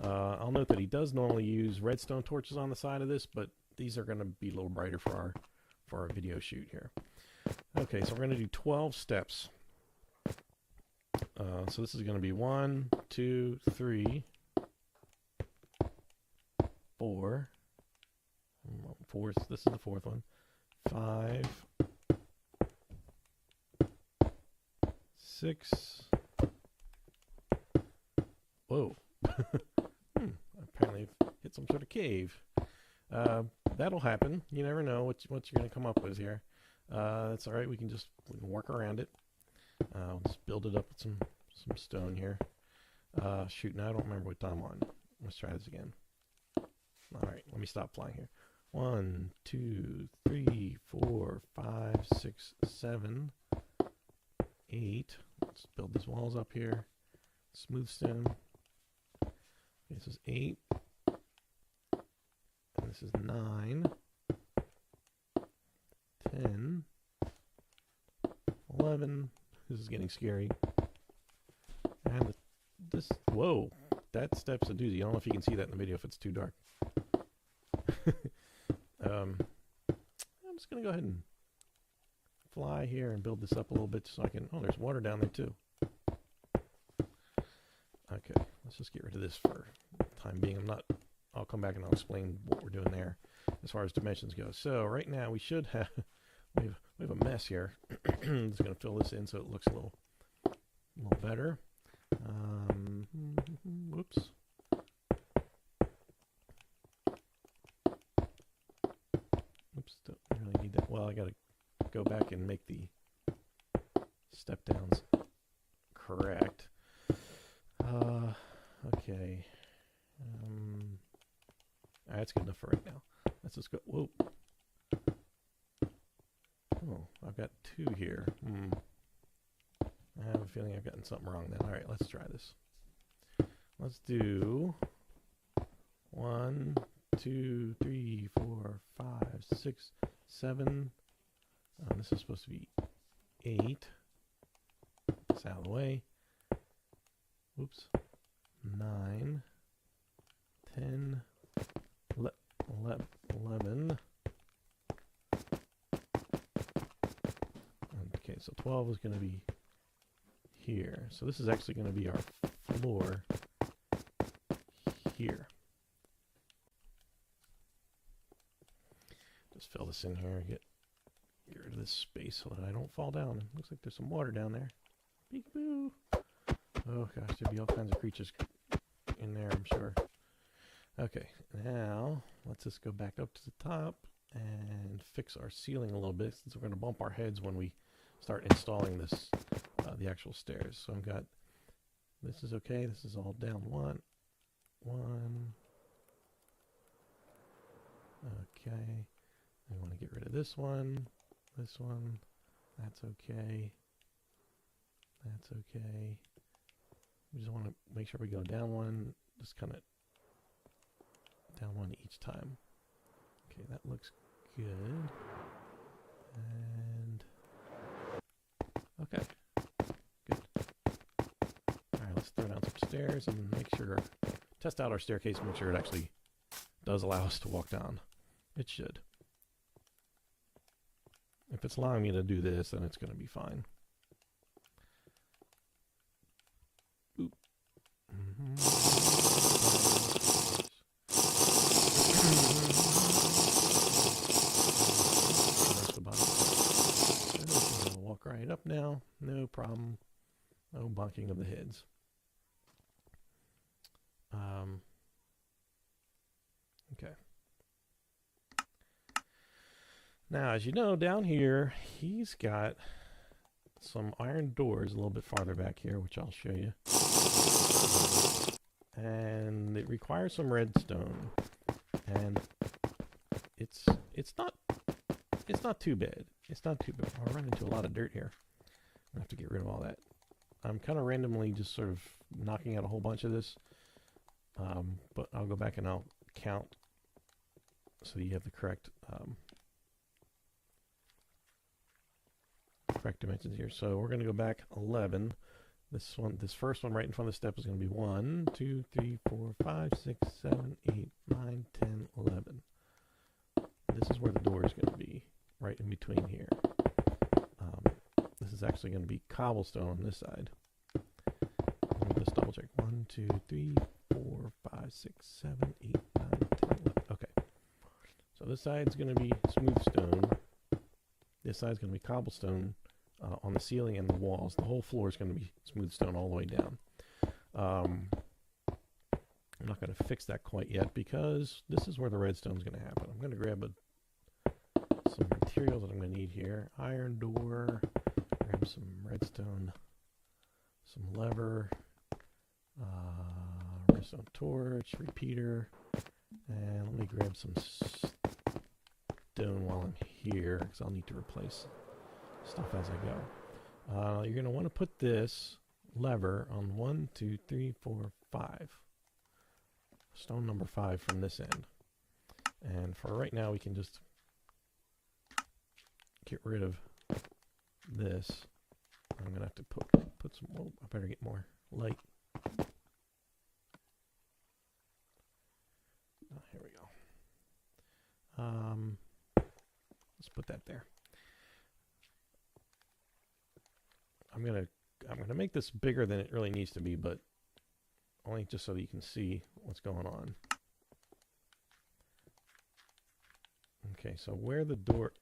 I'll note that he does normally use redstone torches on the side of this, but these are going to be a little brighter for our video shoot here. Okay, so we're going to do 12 steps. So this is going to be 1, 2, 3, 4. This is the 4th one. 5, 6. Whoa. Apparently hit some sort of cave. That'll happen. You never know what you're going to come up with here. That's all right. We can work around it. We'll just build it up with some stone here. Shoot, now I don't remember what time I'm on. Let's try this again. All right, let me stop flying here. 1, 2, 3, 4, 5, 6, 7, 8. Let's build these walls up here. Smooth stone. Okay, this is 8. And this is 9. 10. 11. This is getting scary. And whoa, that step's a doozy. I don't know if you can see that in the video if it's too dark. I'm just going to go ahead and fly here and build this up a little bit so I can... Oh, there's water down there too. Okay, let's just get rid of this for the time being. I'll come back and I'll explain what we're doing there as far as dimensions go. So right now we should have... we have a mess here. I'm just going to fill this in so it looks a little better. Whoops. Oops, don't really need that. Well, I got to go back and make the step downs correct. Okay. That's good enough for right now. Let's just go. Whoa. Oh, I've got 2 here. I have a feeling I've gotten something wrong then. All right, let's try this. Let's do 1, 2, 3, 4, 5, 6, 7. This is supposed to be 8. This out of the way. Oops. 9, 10, 11. Okay, so 12 is going to be here. So this is actually going to be our floor here. Just fill this in here and get rid of this space so that I don't fall down. Looks like there's some water down there. Peek-boo. Oh gosh, there'll be all kinds of creatures in there, I'm sure. Okay, now let's just go back up to the top and fix our ceiling a little bit, since we're going to bump our heads when we start installing this, the actual stairs. So I've got, this is okay, this is all down 1. Okay, I want to get rid of this one, that's okay, that's okay. We just want to make sure we go down 1, just kind of down one each time. Okay, that looks good. And okay, good. All right, let's throw down some stairs and make sure, test out our staircase and make sure it actually does allow us to walk down. It should. If it's allowing me to do this, then it's going to be fine. Oop. Walk right up now. No problem. No bonking of the heads. Okay. Now, as you know, down here, he's got some iron doors a little bit farther back here, which I'll show you. And it requires some redstone. And it's not too bad. It's not too bad. I'll run into a lot of dirt here. I have to get rid of all that. I'm kind of randomly just sort of knocking out a whole bunch of this. But I'll go back and I'll count so you have the correct dimensions here. So we're going to go back 11. This first one right in front of the step is going to be 1, 2, 3, 4, 5, 6, 7, 8, 9, 10, 11. This is where the door is going to be, right in between here. This is actually going to be cobblestone on this side. Let me just double check. 1, 2, 3, 4, 5, 6, 7, 8, 9, 10, 11. Okay. So this side's going to be smooth stone. This side's going to be cobblestone on the ceiling and the walls. The whole floor is going to be smooth stone all the way down. I'm not going to fix that quite yet because this is where the redstone is going to happen. I'm going to grab some materials that I'm going to need here. Iron door, grab some redstone, some lever, redstone torch, repeater, and let me grab some stone while I'm here because I'll need to replace stuff as I go. You're going to want to put this lever on 1, 2, 3, 4, 5. Stone number 5 from this end. And for right now, we can just get rid of this. I'm going to have to put some, oh, I better get more light. Here we go. Let's put that there. I'm gonna make this bigger than it really needs to be, but only just so that you can see what's going on. Okay, so where the door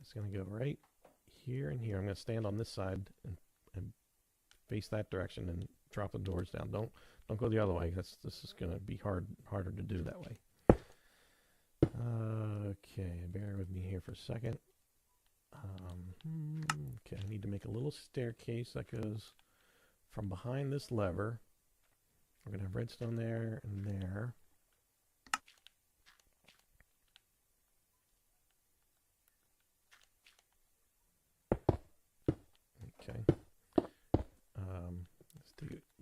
is going to go right here and here. I'm going to stand on this side and face that direction and drop the doors down. Don't go the other way. This is going to be harder to do that way. Okay, bear with me here for a second. Okay, I need to make a little staircase that goes from behind this lever. We're going to have redstone there and there. Okay. Let's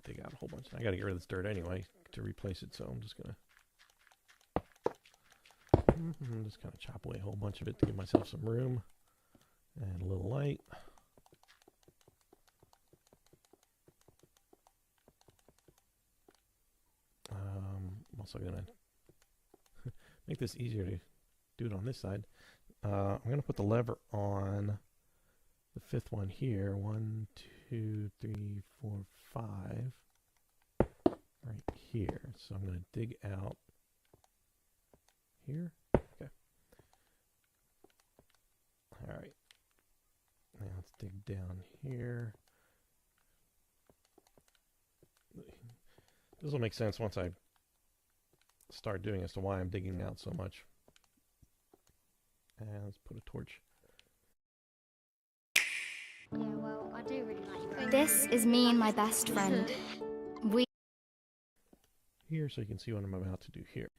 dig out a whole bunch. I got to get rid of this dirt anyway to replace it, so I'm just going to just kind of chop away a whole bunch of it to give myself some room and a little light. I'm also going to make this easier to do it on this side. I'm going to put the lever on the fifth one here. 1, 2, 3, 4, 5. Right here. So I'm going to dig out here. Okay. All right. Now let's dig down here. This will make sense once I start doing as to why I'm digging out so much. And let's put a torch. Yeah, well, I do really like you. This is me and my best friend. We Here, so you can see what I'm about to do here.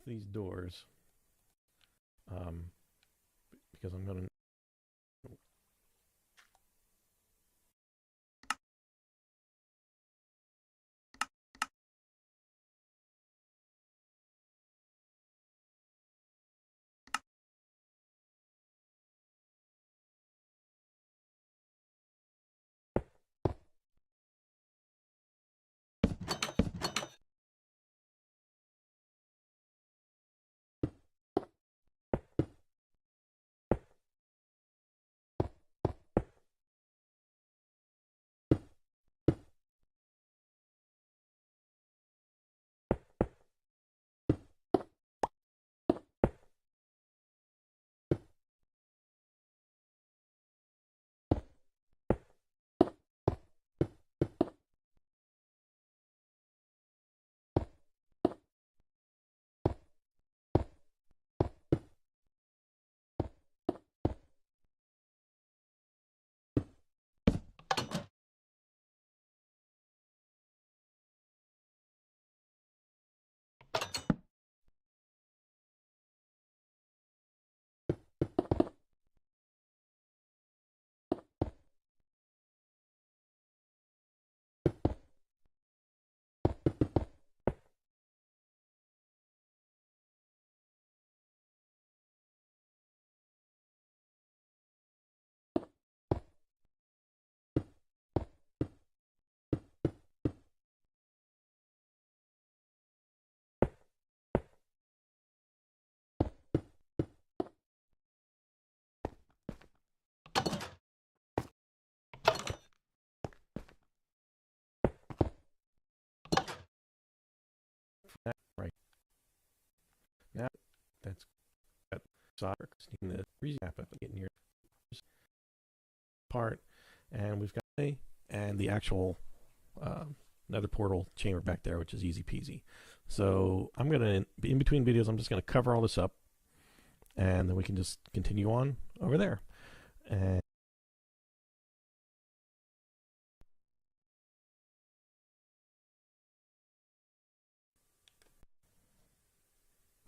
These doors, because I'm going to solder, the recap of getting your part, and we've got and the actual nether portal chamber back there, which is easy peasy. So I'm gonna, in between videos, I'm just gonna cover all this up, and then we can just continue on over there. And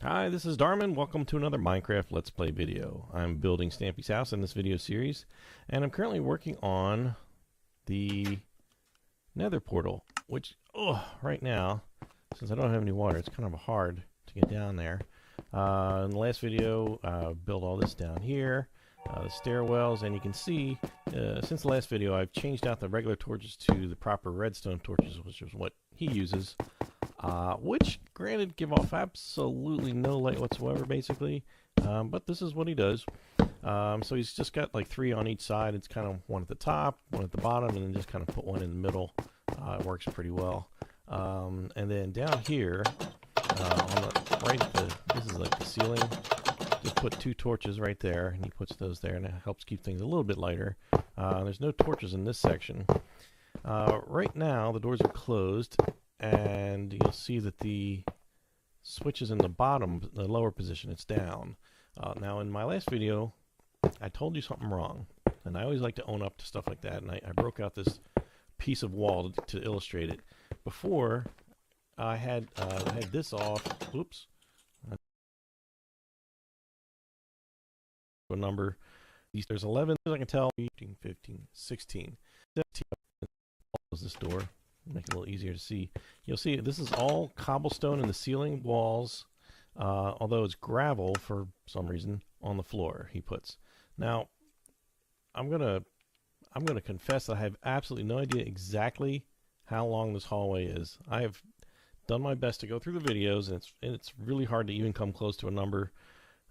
hi, this is darrman. Welcome to another Minecraft Let's Play video. I'm building Stampy's house in this video series, and I'm currently working on the nether portal, which, right now, since I don't have any water, it's kind of hard to get down there. In the last video, built all this down here, the stairwells, and you can see, since the last video, I've changed out the regular torches to the proper redstone torches, which is what he uses. Which, granted, give off absolutely no light whatsoever, basically. But this is what he does. So he's just got like 3 on each side. It's kind of one at the top, one at the bottom, and then just kind of put one in the middle. It works pretty well. And then down here, on the right, this is like the ceiling. Just put 2 torches right there, and he puts those there, and it helps keep things a little bit lighter. There's no torches in this section. Right now, the doors are closed, and you'll see that the switch is in the bottom, the lower position. It's down. Now, in my last video, I told you something wrong, and I always like to own up to stuff like that, and I broke out this piece of wall to illustrate it. Before, I had this off. Oops. A number. There's 11, as I can tell, 14, 15, 16, 17. Close this door. Make it a little easier to see. You'll see this is all cobblestone in the ceiling, walls, although it's gravel for some reason on the floor. He puts. Now, I'm gonna confess that I have absolutely no idea exactly how long this hallway is. I have done my best to go through the videos, and it's really hard to even come close to a number,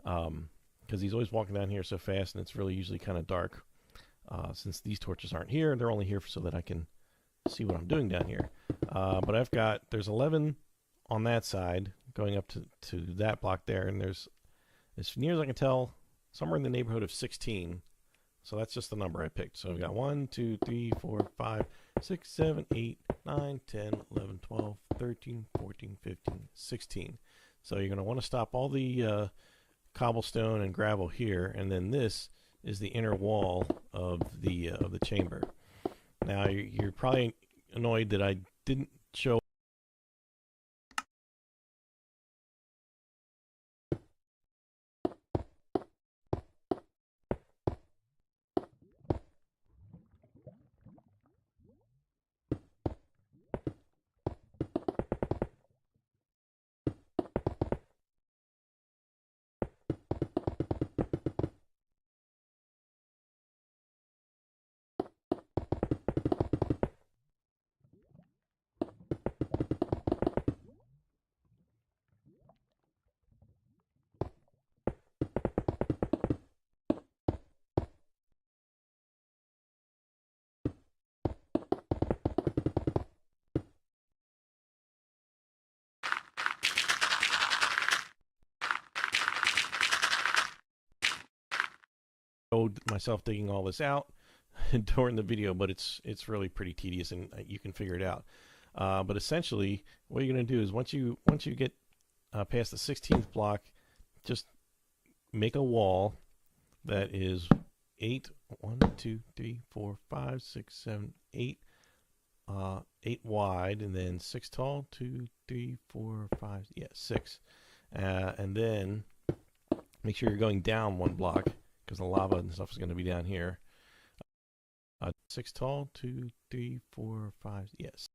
because he's always walking down here so fast, and it's really usually kind of dark. Since these torches aren't here, they're only here so that I can see what I'm doing down here. But there's 11 on that side going up to that block there, and there's, as near as I can tell, somewhere in the neighborhood of 16. So that's just the number I picked. So we've got 1, 2, 3, 4, 5, 6, 7, 8, 9, 10, 11, 12, 13, 14, 15, 16. So you're going to want to stop all the cobblestone and gravel here, and then this is the inner wall of the chamber. Now, you're probably annoyed that I didn't show. Myself digging all this out during the video, but it's really pretty tedious, and you can figure it out. But essentially, what you're going to do is once you get past the 16th block, just make a wall that is 8, 1, 2, 3, 4, 5, 6, 7, 8, 8 wide, and then 6 tall. 2, 3, 4, 5, 6, and then make sure you're going down 1 block, because the lava and stuff is going to be down here. 6 tall, 2, 3, 4, 5, yes.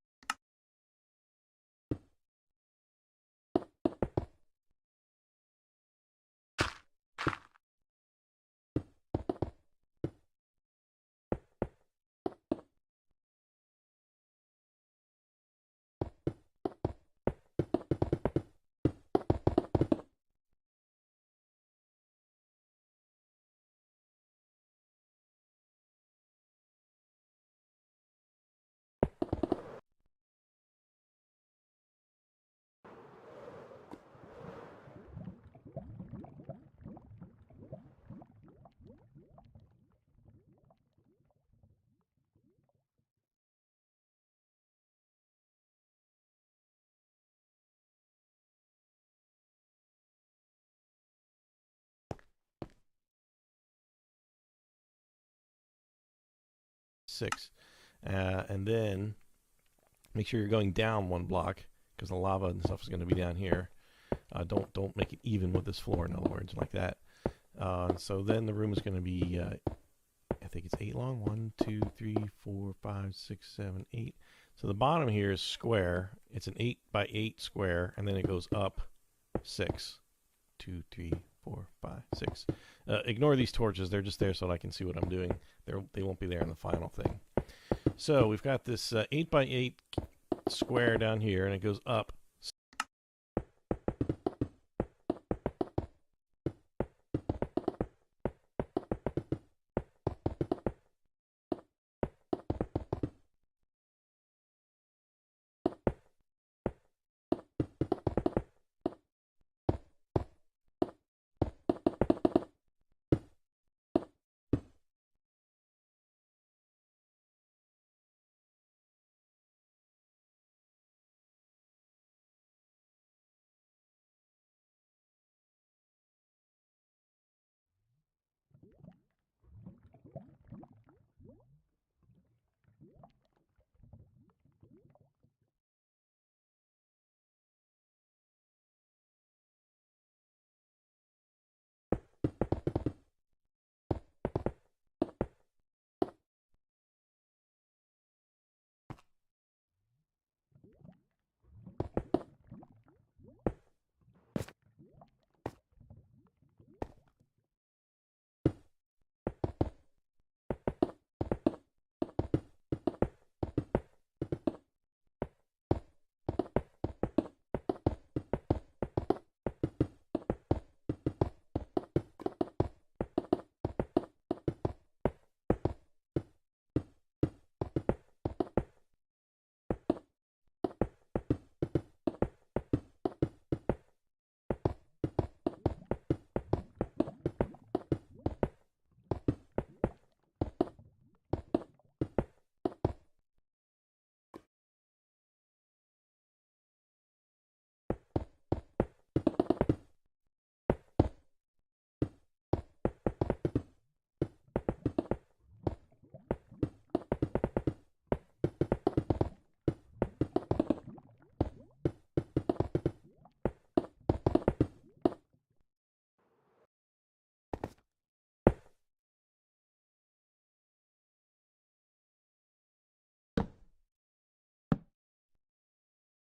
6. And then make sure you're going down 1 block because the lava and stuff is going to be down here. Don't make it even with this floor, in other words, like that. So then the room is going to be, I think it's 8 long. 1, 2, 3, 4, 5, 6, 7, 8. So the bottom here is square. It's an 8 by 8 square, and then it goes up 6. 2, 3, 4, 5, 6. Ignore these torches. They're just there so that I can see what I'm doing. They won't be there in the final thing. So we've got this 8 by 8 square down here, and it goes up.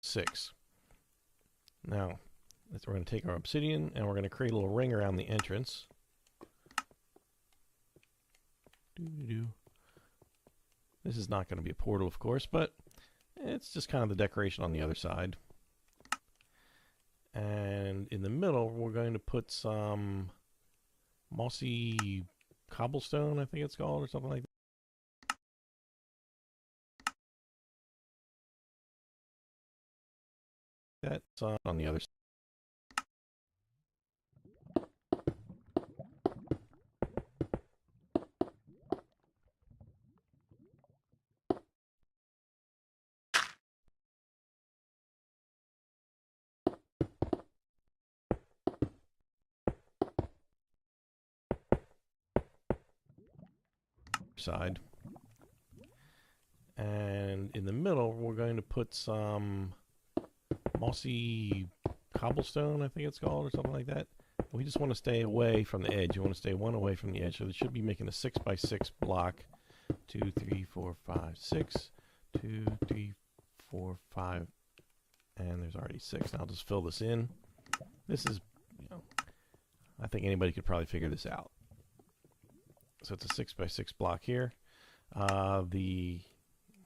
Six. Now, we're going to take our obsidian and we're going to create a little ring around the entrance. This is not going to be a portal, of course, but it's just kind of the decoration on the other side. And in the middle, we're going to put some mossy cobblestone, I think it's called, or something like that. That's on the other side. And in the middle, we're going to put some mossy cobblestone, I think it's called, or something like that. We just want to stay away from the edge. You want to stay one away from the edge. So it should be making a 6 by 6 block. 2, 3, 4, 5, 6. 2, 3, 4, 5. And there's already 6. Now I'll just fill this in. This is, I think anybody could probably figure this out. So it's a 6 by 6 block here. The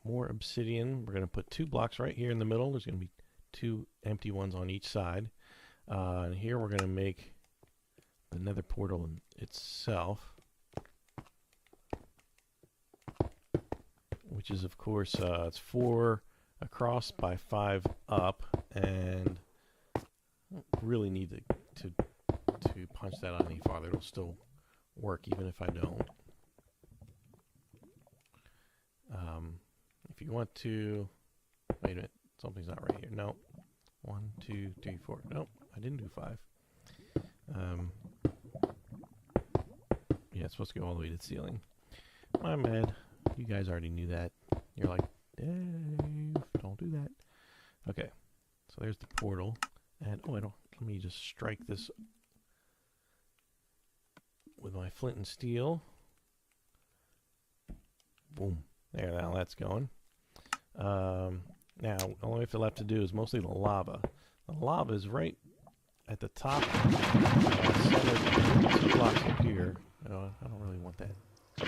more obsidian, we're going to put 2 blocks right here in the middle. There's going to be 2 empty ones on each side. And here we're going to make the nether portal itself, which is, of course, it's 4 across by 5 up, and I don't really need to punch that out any farther. It'll still work even if I don't. If you want to, wait a minute, something's not right here. No, 1, 2, 3, 4. Nope, I didn't do 5. Yeah, it's supposed to go all the way to the ceiling. My bad. You guys already knew that. You're like, Dave, don't do that. Okay, so there's the portal. And, oh, let me just strike this with my flint and steel. Boom. There, now that's going. Now, the only thing left to do is mostly the lava. The lava is right at the top. Center 2 blocks up here. I don't really want that. We're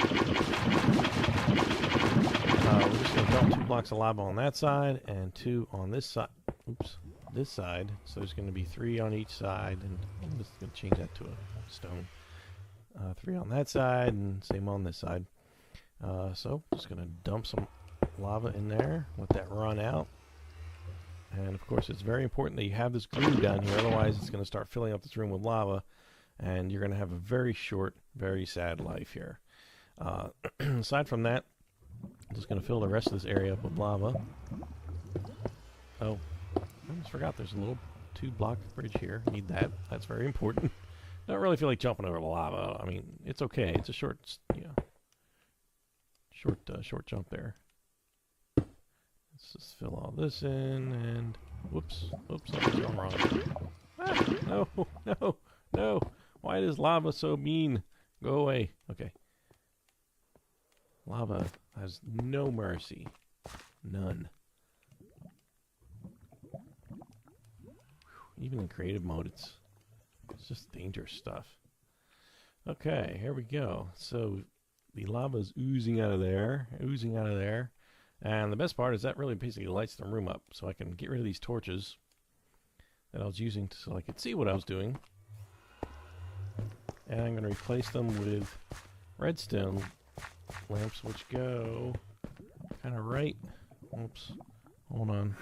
just going to dump 2 blocks of lava on that side and 2 on this side. Oops. This side. So there's going to be 3 on each side. And I'm just going to change that to a stone. 3 on that side and same on this side. So just going to dump some lava in there. Let that run out. And of course it's very important that you have this glue down here, otherwise it's going to start filling up this room with lava and you're going to have a very short, very sad life here. Aside from that, I'm just going to fill the rest of this area up with lava. Oh, I almost forgot there's a little 2-block bridge here. Need that. That's very important. I don't really feel like jumping over the lava. I mean, it's okay. It's a short, short jump there. Let's just fill all this in and whoops, something's gone wrong. Ah, no. Why is lava so mean? Go away. Okay. Lava has no mercy. None. Even in creative mode, it's just dangerous stuff. Okay, here we go. So the lava is oozing out of there. And the best part is that really basically lights the room up. So I can get rid of these torches that I was using so I could see what I was doing. And I'm going to replace them with redstone lamps, which go kind of right. Oops. Hold on.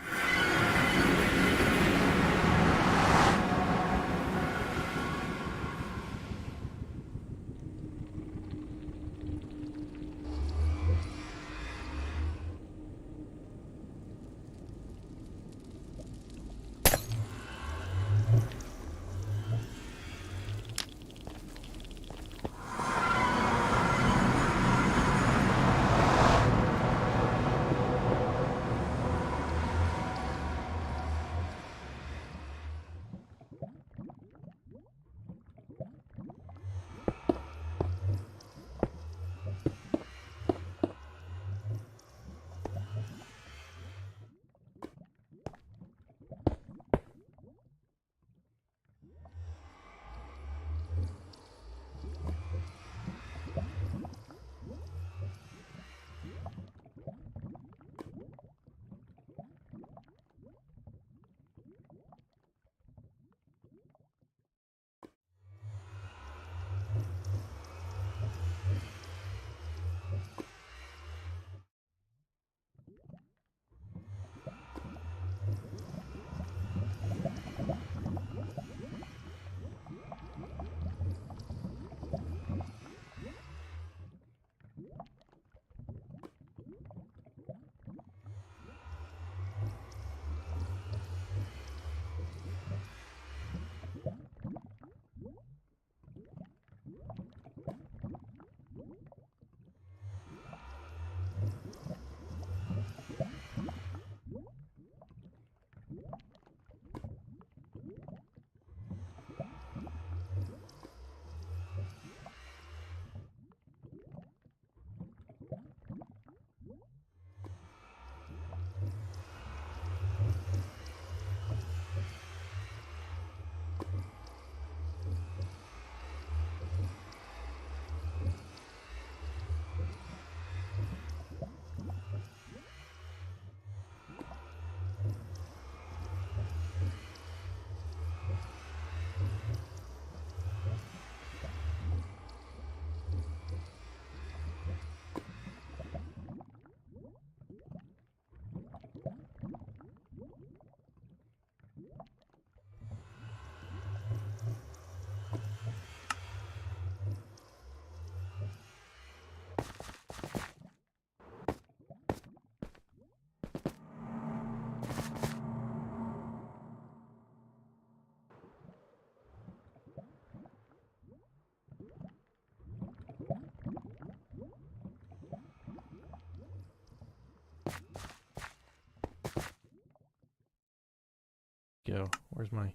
Go. Where's my...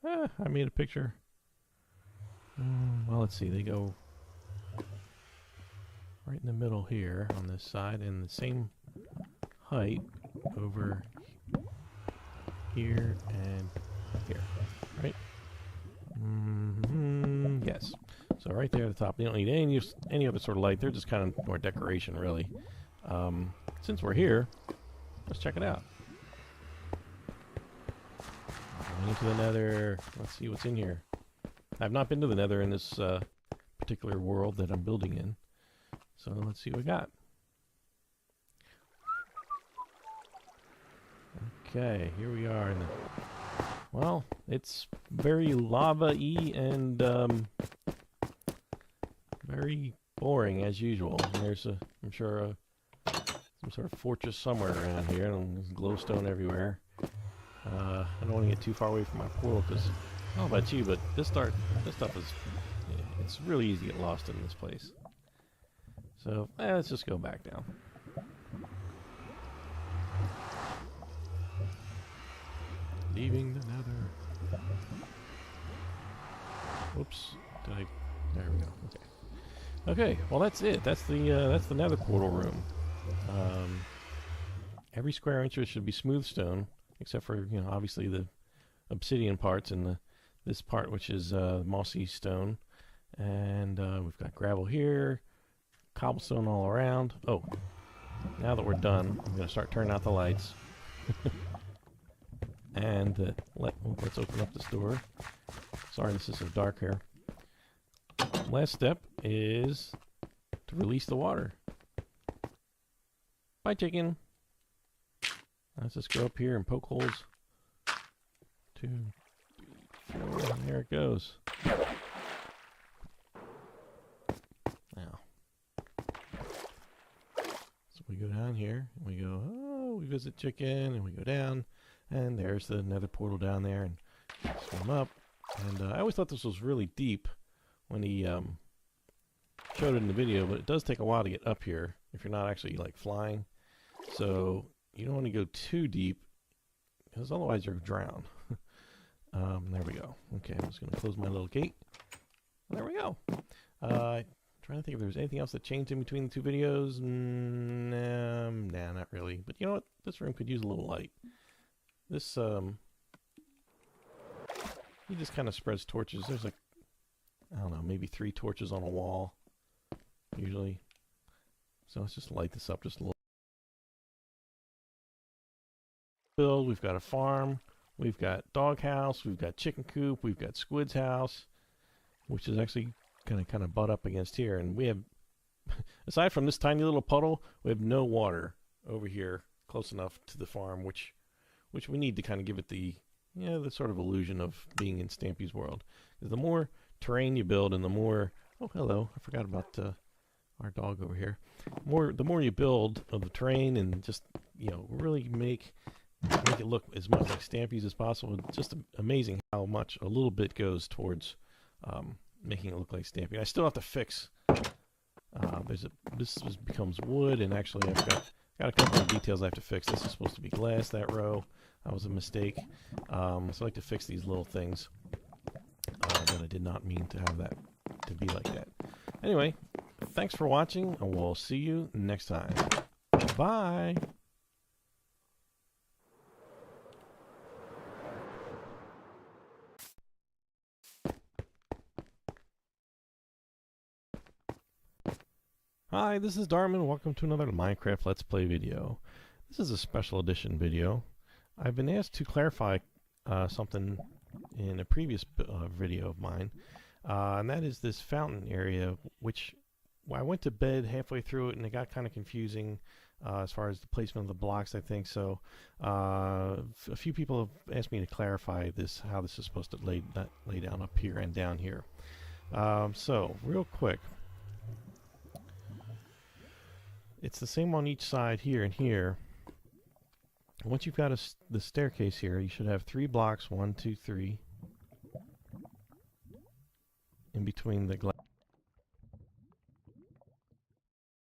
I made a picture. Well, let's see. They go right in the middle here on this side, and the same height over here and here. Right? Yes. So right there at the top. You don't need any other sort of light. They're just kind of more decoration, really. Since we're here, let's check it out. Going into the Nether. Let's see what's in here. I've not been to the Nether in this particular world that I'm building in. So let's see what we got. Okay, here we are. Well, it's very lava-y and very boring as usual. There's I'm sure some sort of fortress somewhere around here, and there's glowstone everywhere. I don't want to get too far away from my portal because I don't know about you, but this stuff is it's really easy to get lost in this place. So let's just go back down. Leaving the Nether. Whoops. There we go. Okay. Okay. Well, that's it. That's the Nether portal room. Every square inch should be smooth stone, except for obviously the obsidian parts and this part, which is mossy stone. And we've got gravel here, cobblestone all around. Oh, now that we're done, I'm going to start turning out the lights. And let's open up this door. Sorry, this is so dark here. Last step is to release the water. Bye, chicken. Let's just go up here and poke holes. 2, 3, 4, and there it goes. Now, so we go down here, and we go, oh, we visit chicken, and we go down. And there's the Nether portal down there, and swim up. And I always thought this was really deep when he showed it in the video, but it does take a while to get up here if you're not actually like flying. So you don't want to go too deep, because otherwise you'll drown. There we go. Okay, I'm just going to close my little gate. There we go. Trying to think if there's anything else that changed in between the two videos. Nah, not really. But you know what? This room could use a little light. This, he just kind of spreads torches. There's like, I don't know, maybe 3 torches on a wall, usually. So let's just light this up just a little. Build, we've got a farm, we've got dog house, we've got chicken coop, we've got squid's house, which is actually going to kind of butt up against here. And we have, aside from this tiny little puddle, we have no water over here close enough to the farm, which we need to kind of give it the sort of illusion of being in Stampy's world. Because the more terrain you build, and the more, oh hello, I forgot about our dog over here. The more you build of the terrain, and just really make it look as much like Stampy's as possible. It's just amazing how much a little bit goes towards making it look like Stampy. I still have to fix. This becomes wood, and actually I've got a couple of details I have to fix. This is supposed to be glass, that row. That was a mistake. So I like to fix these little things. But I did not mean to have that to be like that. Anyway, thanks for watching, and we'll see you next time. Bye! Hi, this is darrman. Welcome to another Minecraft Let's Play video. This is a special edition video. I've been asked to clarify something in a previous video of mine, and that is this fountain area, which I went to bed halfway through it and it got kind of confusing as far as the placement of the blocks, I think. So a few people have asked me to clarify this, how this is supposed to lay down up here and down here. So real quick, it's the same on each side here and here. Once you've got the staircase here, you should have 3 blocks, 1, 2, 3, in between the glass